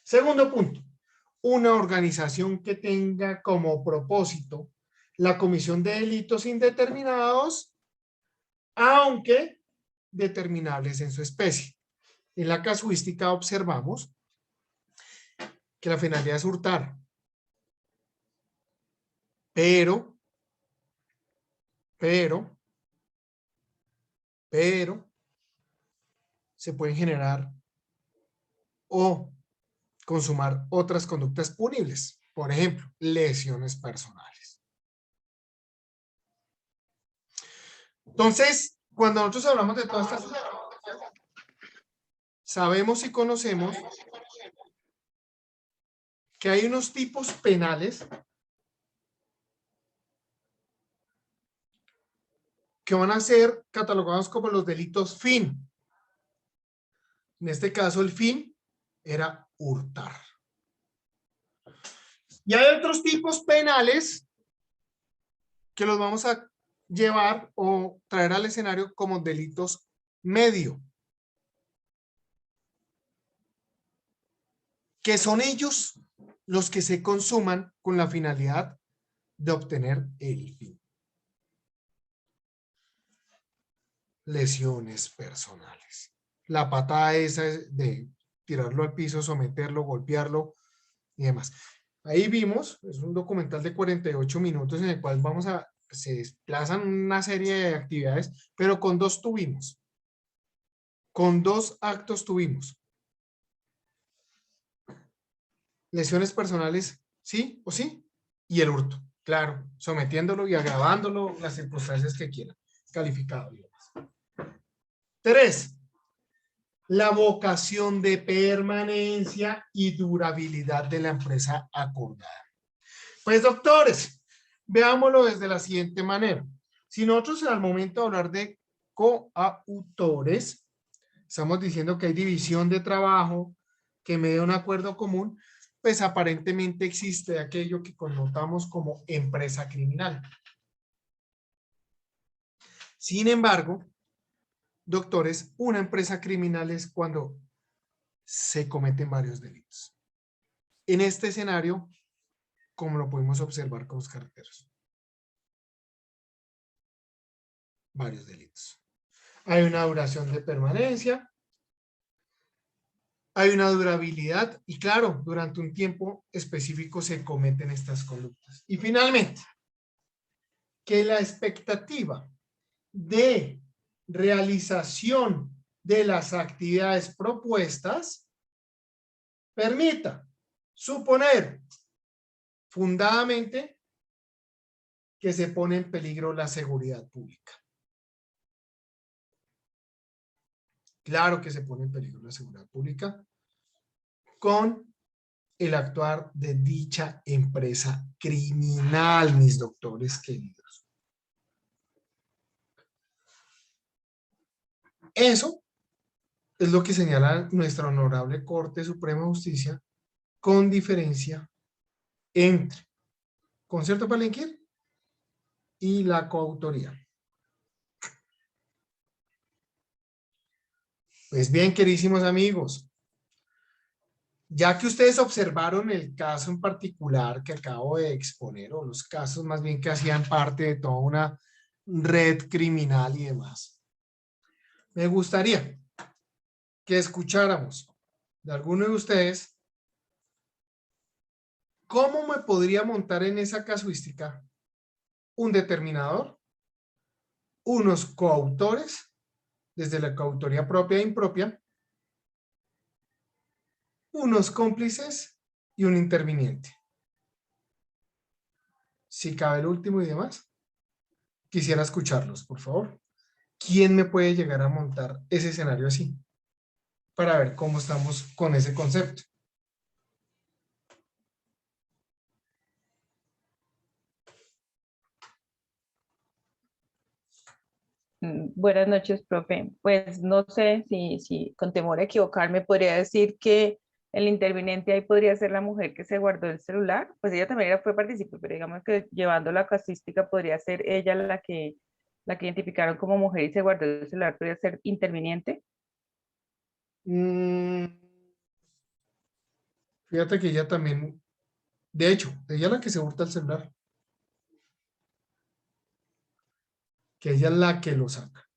Segundo punto, una organización que tenga como propósito la comisión de delitos indeterminados, aunque determinables en su especie. En la casuística observamos que la finalidad es hurtar, pero se pueden generar o consumar otras conductas punibles, por ejemplo, lesiones personales. Entonces, cuando nosotros hablamos de todas estas, sabemos y conocemos que hay unos tipos penales que van a ser catalogados como los delitos fin. En este caso, el fin era hurtar. Y hay otros tipos penales que los vamos a llevar o traer al escenario como delitos medio, que son ellos los que se consuman con la finalidad de obtener el fin. Lesiones personales. La patada esa de tirarlo al piso, someterlo, golpearlo y demás. Ahí vimos, es un documental de 48 minutos en el cual se desplazan una serie de actividades, pero con 2 tuvimos. Con 2 actos tuvimos. Lesiones personales, sí o sí, y el hurto, claro, sometiéndolo y agravándolo las circunstancias que quieran, calificado. 3. La vocación de permanencia y durabilidad de la empresa acordada. Pues doctores, veámoslo desde la siguiente manera. Si nosotros al momento de hablar de coautores, estamos diciendo que hay división de trabajo, que media un acuerdo común, pues aparentemente existe aquello que connotamos como empresa criminal. Sin embargo, doctores, una empresa criminal es cuando se cometen varios delitos. En este escenario, como lo podemos observar con los carreteros. Varios delitos. Hay una duración de permanencia, hay una durabilidad y claro, durante un tiempo específico se cometen estas conductas. Y finalmente, que la expectativa de realización de las actividades propuestas permita suponer fundadamente que se pone en peligro la seguridad pública. Claro que se pone en peligro la seguridad pública con el actuar de dicha empresa criminal, mis doctores queridos. Eso es lo que señala nuestra honorable Corte Suprema de Justicia con diferencia entre concierto para delinquir y la coautoría. Pues bien, queridísimos amigos, ya que ustedes observaron el caso en particular que acabo de exponer, o los casos más bien que hacían parte de toda una red criminal y demás, me gustaría que escucháramos de alguno de ustedes cómo me podría montar en esa casuística un determinador, unos coautores, desde la coautoría propia e impropia, unos cómplices y un interviniente. Si cabe el último y demás, quisiera escucharlos, por favor. ¿Quién me puede llegar a montar ese escenario así? Para ver cómo estamos con ese concepto. Buenas noches, profe. Pues no sé si con temor a equivocarme podría decir que el interviniente ahí podría ser la mujer que se guardó el celular. Pues ella también fue partícipe, pero digamos que llevando la casuística podría ser ella la que identificaron como mujer y se guardó el celular, podría ser interviniente. Fíjate que ella también, de hecho, ella es la que se hurta el celular. Que ella es la que lo saca.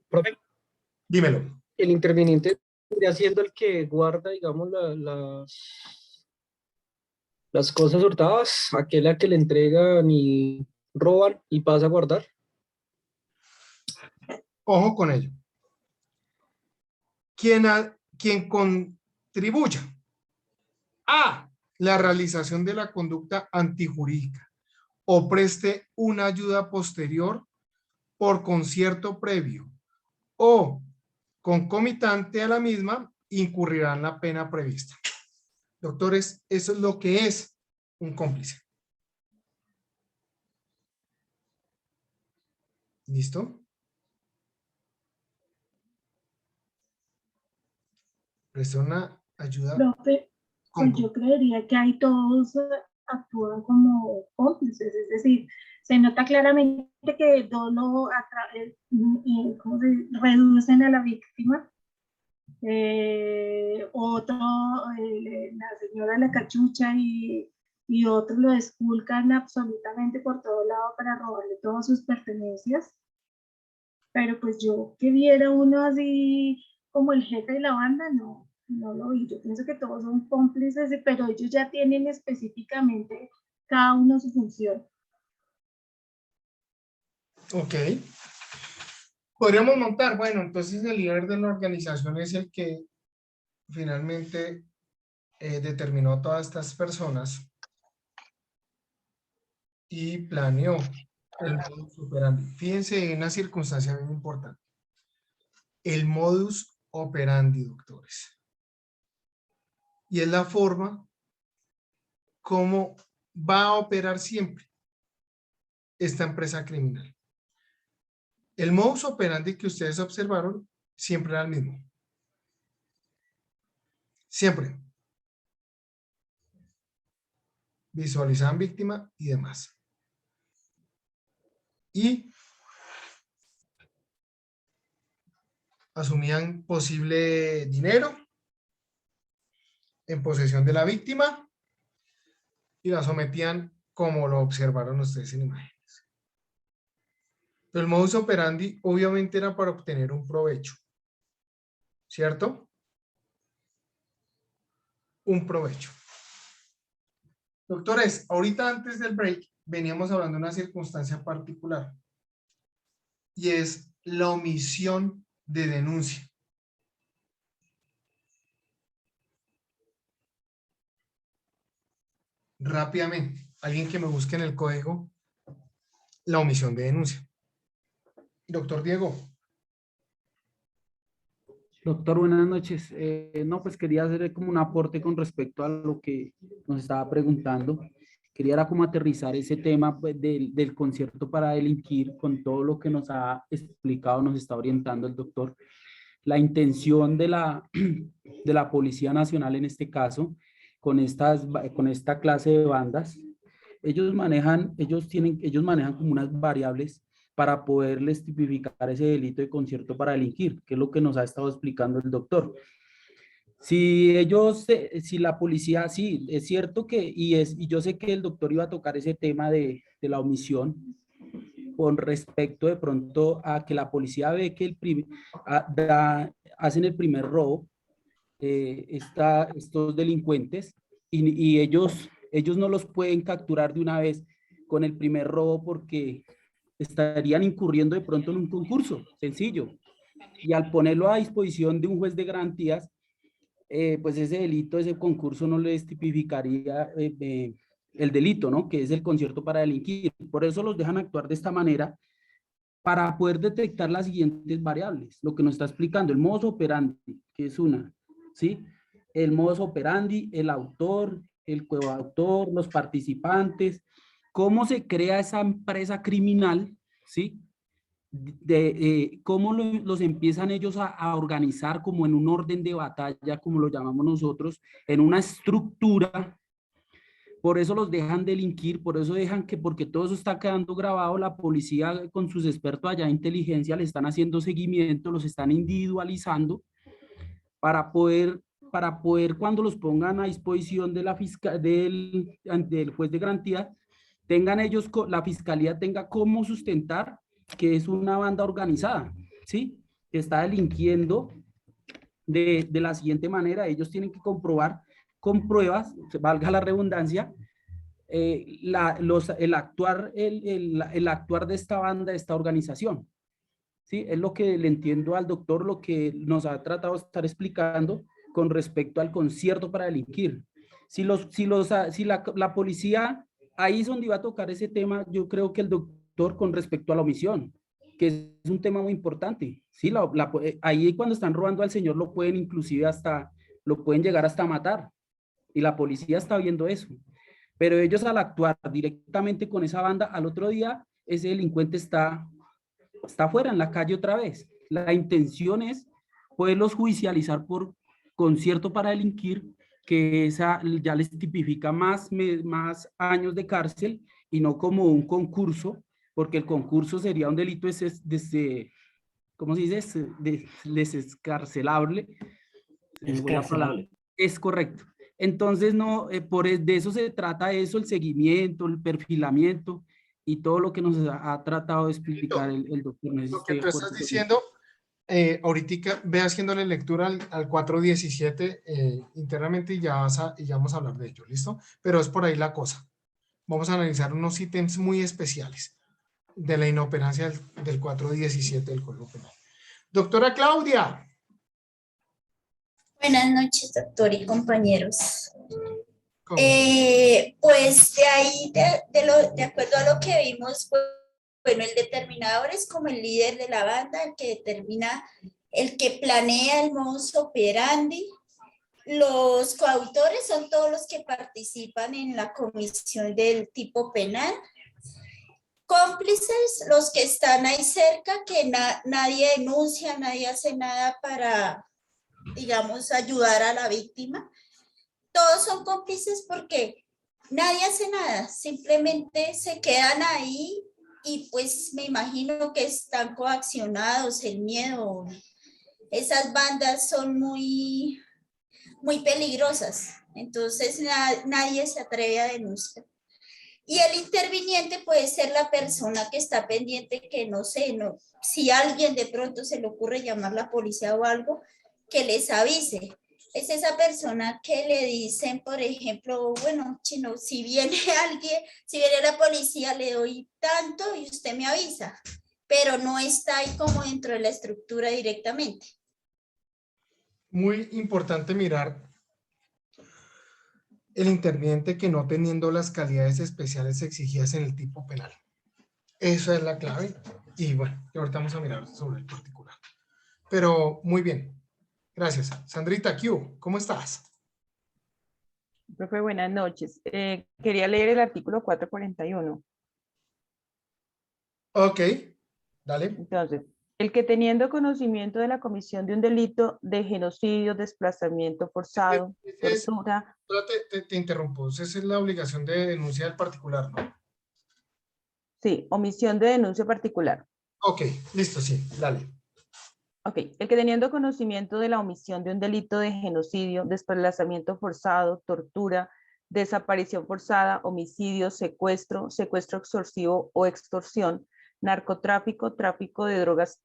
Profe, dímelo. El interviniente vendría siendo el que guarda, digamos, las cosas hurtadas, aquel a que le entregan y roban y pasa a guardar. Ojo con ello. Quien contribuya a la realización de la conducta antijurídica o preste una ayuda posterior por concierto previo o concomitante a la misma, incurrirá en la pena prevista. Doctores, eso es lo que es un cómplice. ¿Listo? Presta una ayuda. Profe, pues yo creería que ahí todos actúan como cómplices, es decir, se nota claramente que dos lo ¿cómo se reducen a la víctima. Otro, la señora de la cachucha y otros lo esculcan absolutamente por todo lado para robarle todas sus pertenencias. Pero pues yo que viera uno así como el jefe de la banda, no lo vi. Yo pienso que todos son cómplices, pero ellos ya tienen específicamente cada uno su función. Ok. Podríamos montar, bueno, entonces el líder de la organización es el que finalmente determinó a todas estas personas y planeó el modus operandi. Fíjense en una circunstancia bien importante. El modus operandi, doctores. Y es la forma como va a operar siempre esta empresa criminal. El modus operandi que ustedes observaron siempre era el mismo. Siempre. Visualizaban víctima y demás. Y asumían posible dinero en posesión de la víctima y la sometían como lo observaron ustedes en imágenes. Pero el modus operandi obviamente era para obtener un provecho, ¿cierto? Un provecho. Doctores, ahorita antes del break veníamos hablando de una circunstancia particular y es la omisión de denuncia. Rápidamente, alguien que me busque en el código la omisión de denuncia. Doctor Diego. Doctor, buenas noches. No, pues quería hacer como un aporte con respecto a lo que nos estaba preguntando. Quería era como aterrizar ese tema pues, del concierto para delinquir con todo lo que nos ha explicado, nos está orientando el doctor. La intención de la Policía Nacional en este caso, con esta clase de bandas, ellos manejan como unas variables para poderles tipificar ese delito de concierto para delinquir, que es lo que nos ha estado explicando el doctor. Si la policía, sí, es cierto que, y yo sé que el doctor iba a tocar ese tema de la omisión, con respecto de pronto a que la policía ve que hacen el primer robo, estos delincuentes, y ellos no los pueden capturar de una vez con el primer robo porque estarían incurriendo de pronto en un concurso sencillo. Y al ponerlo a disposición de un juez de garantías, pues ese delito, ese concurso no les tipificaría el delito, ¿no? Que es el concierto para delinquir. Por eso los dejan actuar de esta manera para poder detectar las siguientes variables. Lo que nos está explicando, el modus operandi, que es una, ¿sí? El modus operandi, el autor, el coautor, los participantes, cómo se crea esa empresa criminal, ¿sí? Cómo los empiezan ellos a organizar como en un orden de batalla, como lo llamamos nosotros, en una estructura. Por eso los dejan delinquir, por eso dejan que, porque todo eso está quedando grabado, la policía con sus expertos allá de inteligencia le están haciendo seguimiento, los están individualizando para poder cuando los pongan a disposición de del juez de garantía, tengan ellos, la fiscalía tenga cómo sustentar que es una banda organizada, ¿sí? Que está delinquiendo de la siguiente manera. Ellos tienen que comprobar con pruebas, valga la redundancia, el actuar de esta banda, de esta organización. ¿Sí? Es lo que le entiendo al doctor, lo que nos ha tratado de estar explicando con respecto al concierto para delinquir. Si la policía, ahí es donde iba a tocar ese tema, yo creo que el doctor con respecto a la omisión, que es un tema muy importante. ¿Sí? Ahí cuando están robando al señor lo pueden inclusive lo pueden llegar hasta matar. Y la policía está viendo eso. Pero ellos al actuar directamente con esa banda, al otro día ese delincuente está fuera en la calle otra vez. La intención es poderlos judicializar por concierto para delinquir, que esa ya les tipifica más años de cárcel y no como un concurso, porque el concurso sería un delito desde ¿cómo se dice? Desescarcelable. Escarcelable. Es correcto. Entonces, no, de eso se trata eso, el seguimiento, el perfilamiento y todo lo que nos ha tratado de explicar el doctor. Lo que tú estás diciendo, ahorita ve haciéndole lectura al 417 internamente y ya vamos a hablar de ello, ¿listo? Pero es por ahí la cosa. Vamos a analizar unos ítems muy especiales de la inoperancia del 417 del Código Penal. Doctora Claudia. Buenas noches, doctor y compañeros. Pues de ahí, de acuerdo a lo que vimos, pues, bueno, el determinador es como el líder de la banda, el que determina, el que planea el modus operandi. Los coautores son todos los que participan en la comisión del tipo penal. Cómplices, los que están ahí cerca, que nadie denuncia, nadie hace nada para, digamos, ayudar a la víctima. Todos son cómplices porque nadie hace nada, simplemente se quedan ahí y pues me imagino que están coaccionados, el miedo esas bandas son muy peligrosas. Entonces nadie se atreve a denunciar. Y el interviniente puede ser la persona que está pendiente, que no sé, si alguien de pronto se le ocurre llamar a la policía o algo, que les avise. Es esa persona que le dicen, por ejemplo, bueno, Chino, si viene alguien, si viene la policía, le doy tanto y usted me avisa, pero no está ahí como dentro de la estructura directamente. Muy importante mirar el interviniente que no teniendo las calidades especiales exigidas en el tipo penal. Esa es la clave. Y bueno, ahorita vamos a mirar sobre el particular. Pero muy bien. Gracias. Sandrita Q, ¿cómo estás? Profe, buenas noches. Quería leer el artículo 441. Ok, dale. Entonces, el que teniendo conocimiento de la comisión de un delito de genocidio, desplazamiento forzado, tortura. Te interrumpo. Esa es la obligación de denuncia del particular, ¿no? Sí, omisión de denuncia particular. Ok, listo, sí, dale. Ok, el que teniendo conocimiento de la omisión de un delito de genocidio, desplazamiento forzado, tortura, desaparición forzada, homicidio, secuestro, secuestro extorsivo o extorsión, narcotráfico, tráfico de drogas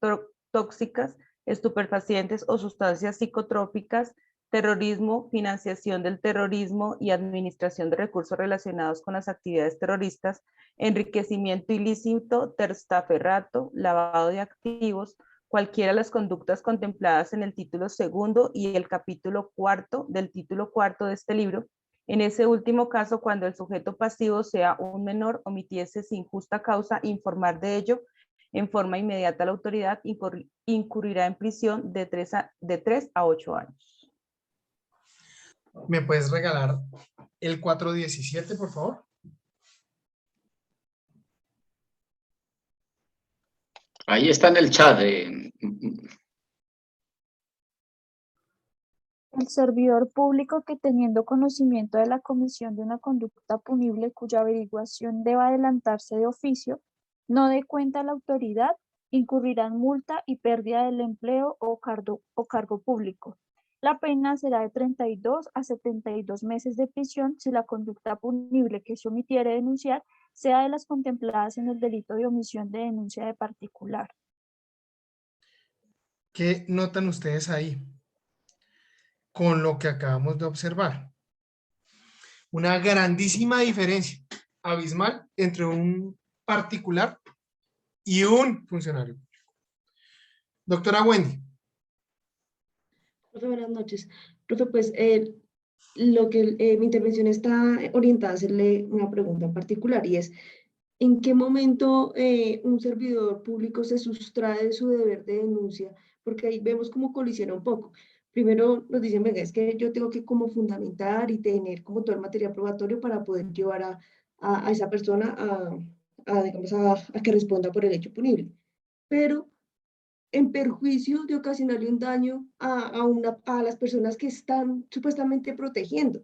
tóxicas, estupefacientes o sustancias psicotrópicas, terrorismo, financiación del terrorismo y administración de recursos relacionados con las actividades terroristas, enriquecimiento ilícito, testaferrato, lavado de activos, cualquiera de las conductas contempladas en el título segundo y el capítulo cuarto del título cuarto de este libro. En ese último caso, cuando el sujeto pasivo sea un menor, omitiese sin justa causa informar de ello en forma inmediata a la autoridad, incurrirá en prisión de 3 a 8 años. ¿Me puedes regalar el 417, por favor? Ahí está en el chat. El servidor público que teniendo conocimiento de la comisión de una conducta punible cuya averiguación deba adelantarse de oficio, no dé cuenta a la autoridad, incurrirá en multa y pérdida del empleo o cargo público. La pena será de 32 a 72 meses de prisión si la conducta punible que se omitiere denunciar sea de las contempladas en el delito de omisión de denuncia de particular. ¿Qué notan ustedes ahí con lo que acabamos de observar? Una grandísima diferencia, abismal, entre un particular y un funcionario. Doctora Wendy. Profe, buenas noches. Profe, pues mi intervención está orientada a hacerle una pregunta en particular y es, ¿en qué momento un servidor público se sustrae de su deber de denuncia? Porque ahí vemos cómo colisiona un poco. Primero nos dicen, venga, es que yo tengo que como fundamentar y tener como todo el material probatorio para poder llevar a esa persona digamos, a que responda por el hecho punible. Pero en perjuicio de ocasionarle un daño a las personas que están supuestamente protegiendo.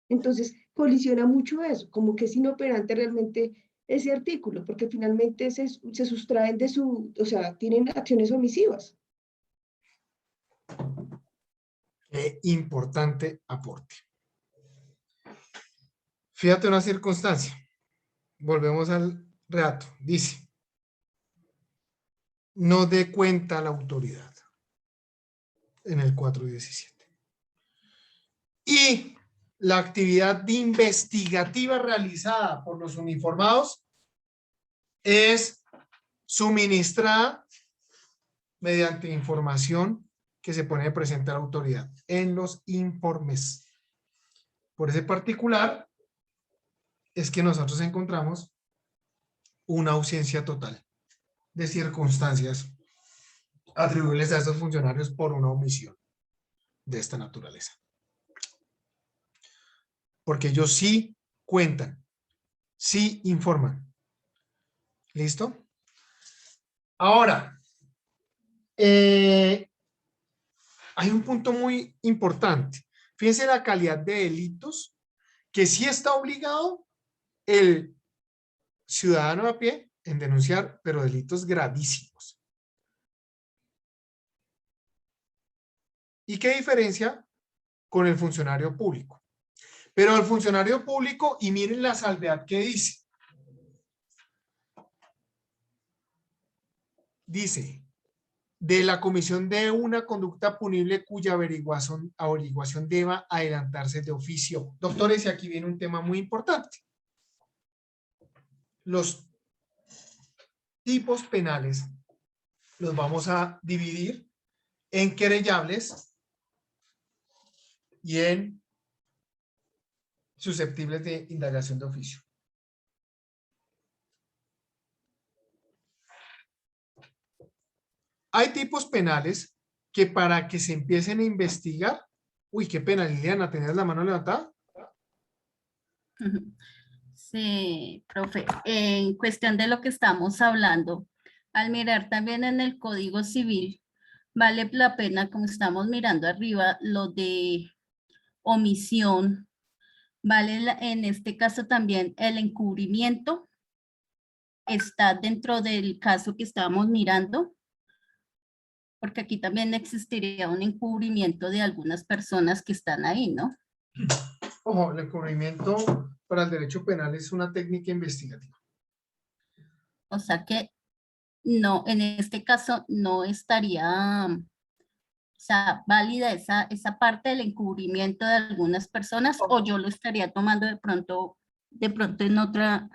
Entonces, colisiona mucho eso, como que es inoperante realmente ese artículo, porque finalmente se sustraen de o sea, tienen acciones omisivas. Qué importante aporte. Fíjate una circunstancia. Volvemos al relato. Dice, no dé cuenta a la autoridad en el 417. Y la actividad investigativa realizada por los uniformados es suministrada mediante información que se pone presente a la autoridad en los informes. Por ese particular es que nosotros encontramos una ausencia total de circunstancias atribuibles a estos funcionarios por una omisión de esta naturaleza. Porque ellos sí cuentan, sí informan. ¿Listo? Ahora, hay un punto muy importante. Fíjense la calidad de delitos que sí está obligado el ciudadano a pie en denunciar, pero delitos gravísimos. ¿Y qué diferencia con el funcionario público? Pero el funcionario público, y miren la salvedad que dice. Dice, de la comisión de una conducta punible cuya averiguación deba adelantarse de oficio. Doctores, y aquí viene un tema muy importante. Los tipos penales los vamos a dividir en querellables y en susceptibles de indagación de oficio. Hay tipos penales que para que se empiecen a investigar, uy, qué pena, Liliana, ¿tenías la mano levantada? Sí, profe, en cuestión de lo que estamos hablando, al mirar también en el Código Civil, vale la pena, como estamos mirando arriba, lo de omisión, vale en este caso también el encubrimiento, está dentro del caso que estábamos mirando, porque aquí también existiría un encubrimiento de algunas personas que están ahí, ¿no? Ojo, el encubrimiento para el derecho penal es una técnica investigativa. O sea que no, en este caso no estaría, o sea, válida esa parte del encubrimiento de algunas personas, o yo lo estaría tomando de pronto en otra,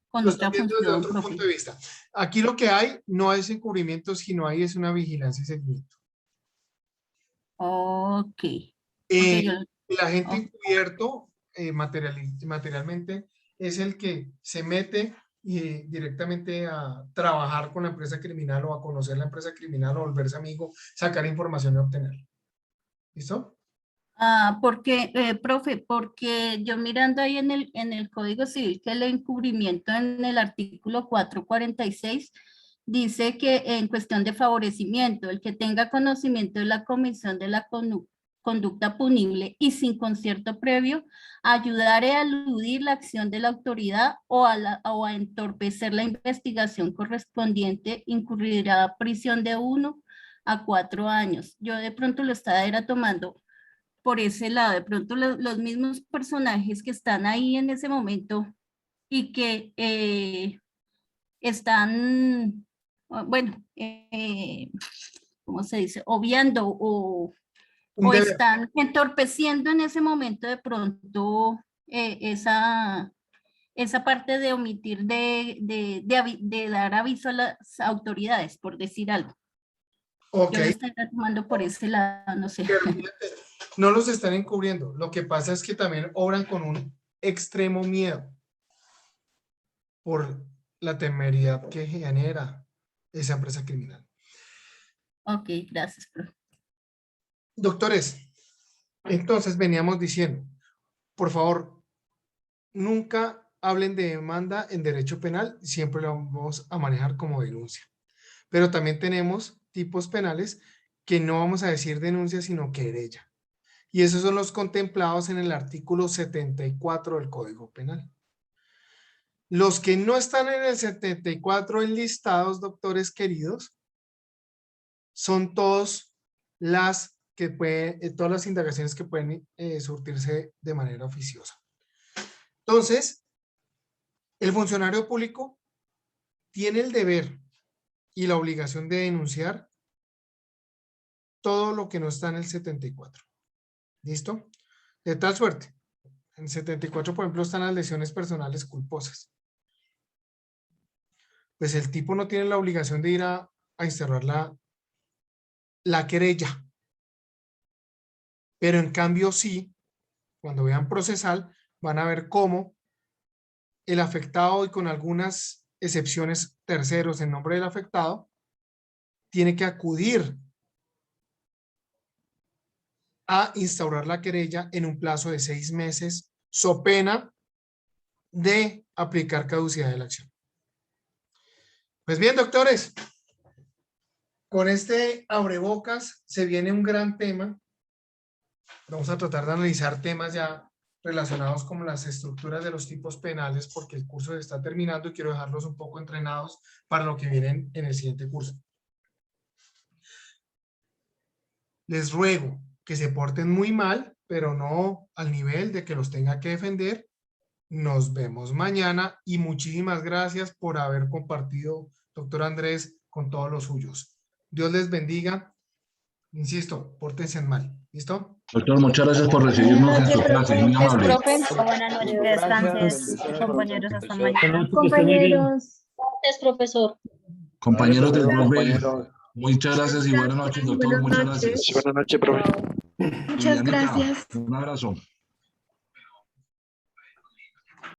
con Lo otra estoy viendo desde función, otro profe. punto de vista. Aquí lo que hay no es encubrimiento, sino hay es una vigilancia y seguimiento. Ok. El agente encubierto materialmente es el que se mete directamente a trabajar con la empresa criminal o a conocer la empresa criminal o volverse amigo, sacar información y obtenerla. ¿Listo? Porque, profe, porque yo mirando ahí en el Código Civil que el encubrimiento en el artículo 446 dice que en cuestión de favorecimiento, el que tenga conocimiento de la comisión de la conducta punible y sin concierto previo, ayudare a eludir la acción de la autoridad o a entorpecer la investigación correspondiente, incurrirá prisión de 1 a 4 años. Yo de pronto lo estaba tomando por ese lado, de pronto los mismos personajes que están ahí en ese momento y que están, bueno, ¿cómo se dice? Obviando o están entorpeciendo en ese momento de pronto esa parte de omitir de dar aviso a las autoridades, por decir algo. Ok. Yo lo estoy tomando por ese lado, no sé. No los están encubriendo. Lo que pasa es que también obran con un extremo miedo por la temeridad que genera esa empresa criminal. Ok, gracias, profe. Doctores, entonces veníamos diciendo, por favor, nunca hablen de demanda en derecho penal, siempre lo vamos a manejar como denuncia. Pero también tenemos tipos penales que no vamos a decir denuncia, sino querella. Y esos son los contemplados en el artículo 74 del Código Penal. Los que no están en el 74 enlistados, doctores queridos, son todas las indagaciones que pueden surtirse de manera oficiosa. Entonces, el funcionario público tiene el deber y la obligación de denunciar todo lo que no está en el 74. ¿Listo? De tal suerte, en el 74, por ejemplo, están las lesiones personales culposas. Pues el tipo no tiene la obligación de ir a instaurar la querella. Pero en cambio sí, cuando vean procesal, van a ver cómo el afectado, y con algunas excepciones terceros en nombre del afectado, tiene que acudir a instaurar la querella en un plazo de 6 meses, so pena de aplicar caducidad de la acción. Pues bien, doctores, con este abrebocas se viene un gran tema. Vamos a tratar de analizar temas ya relacionados con las estructuras de los tipos penales, porque el curso está terminando y quiero dejarlos un poco entrenados para lo que viene en el siguiente curso. Les ruego que se porten muy mal, pero no al nivel de que los tenga que defender. Nos vemos mañana y muchísimas gracias por haber compartido, doctor Andrés, con todos los suyos. Dios les bendiga. Insisto, pórtense mal. ¿Listo? Doctor, muchas gracias por recibirnos en su clase. Muy amable. Buenas noches, que descanses, compañeros, hasta mañana. Compañeros. Gracias, profesor. Compañeros del profe, muchas gracias y buenas noches, doctor. Muchas gracias. Buenas noches, profe. Muchas Julianita, gracias. un abrazo.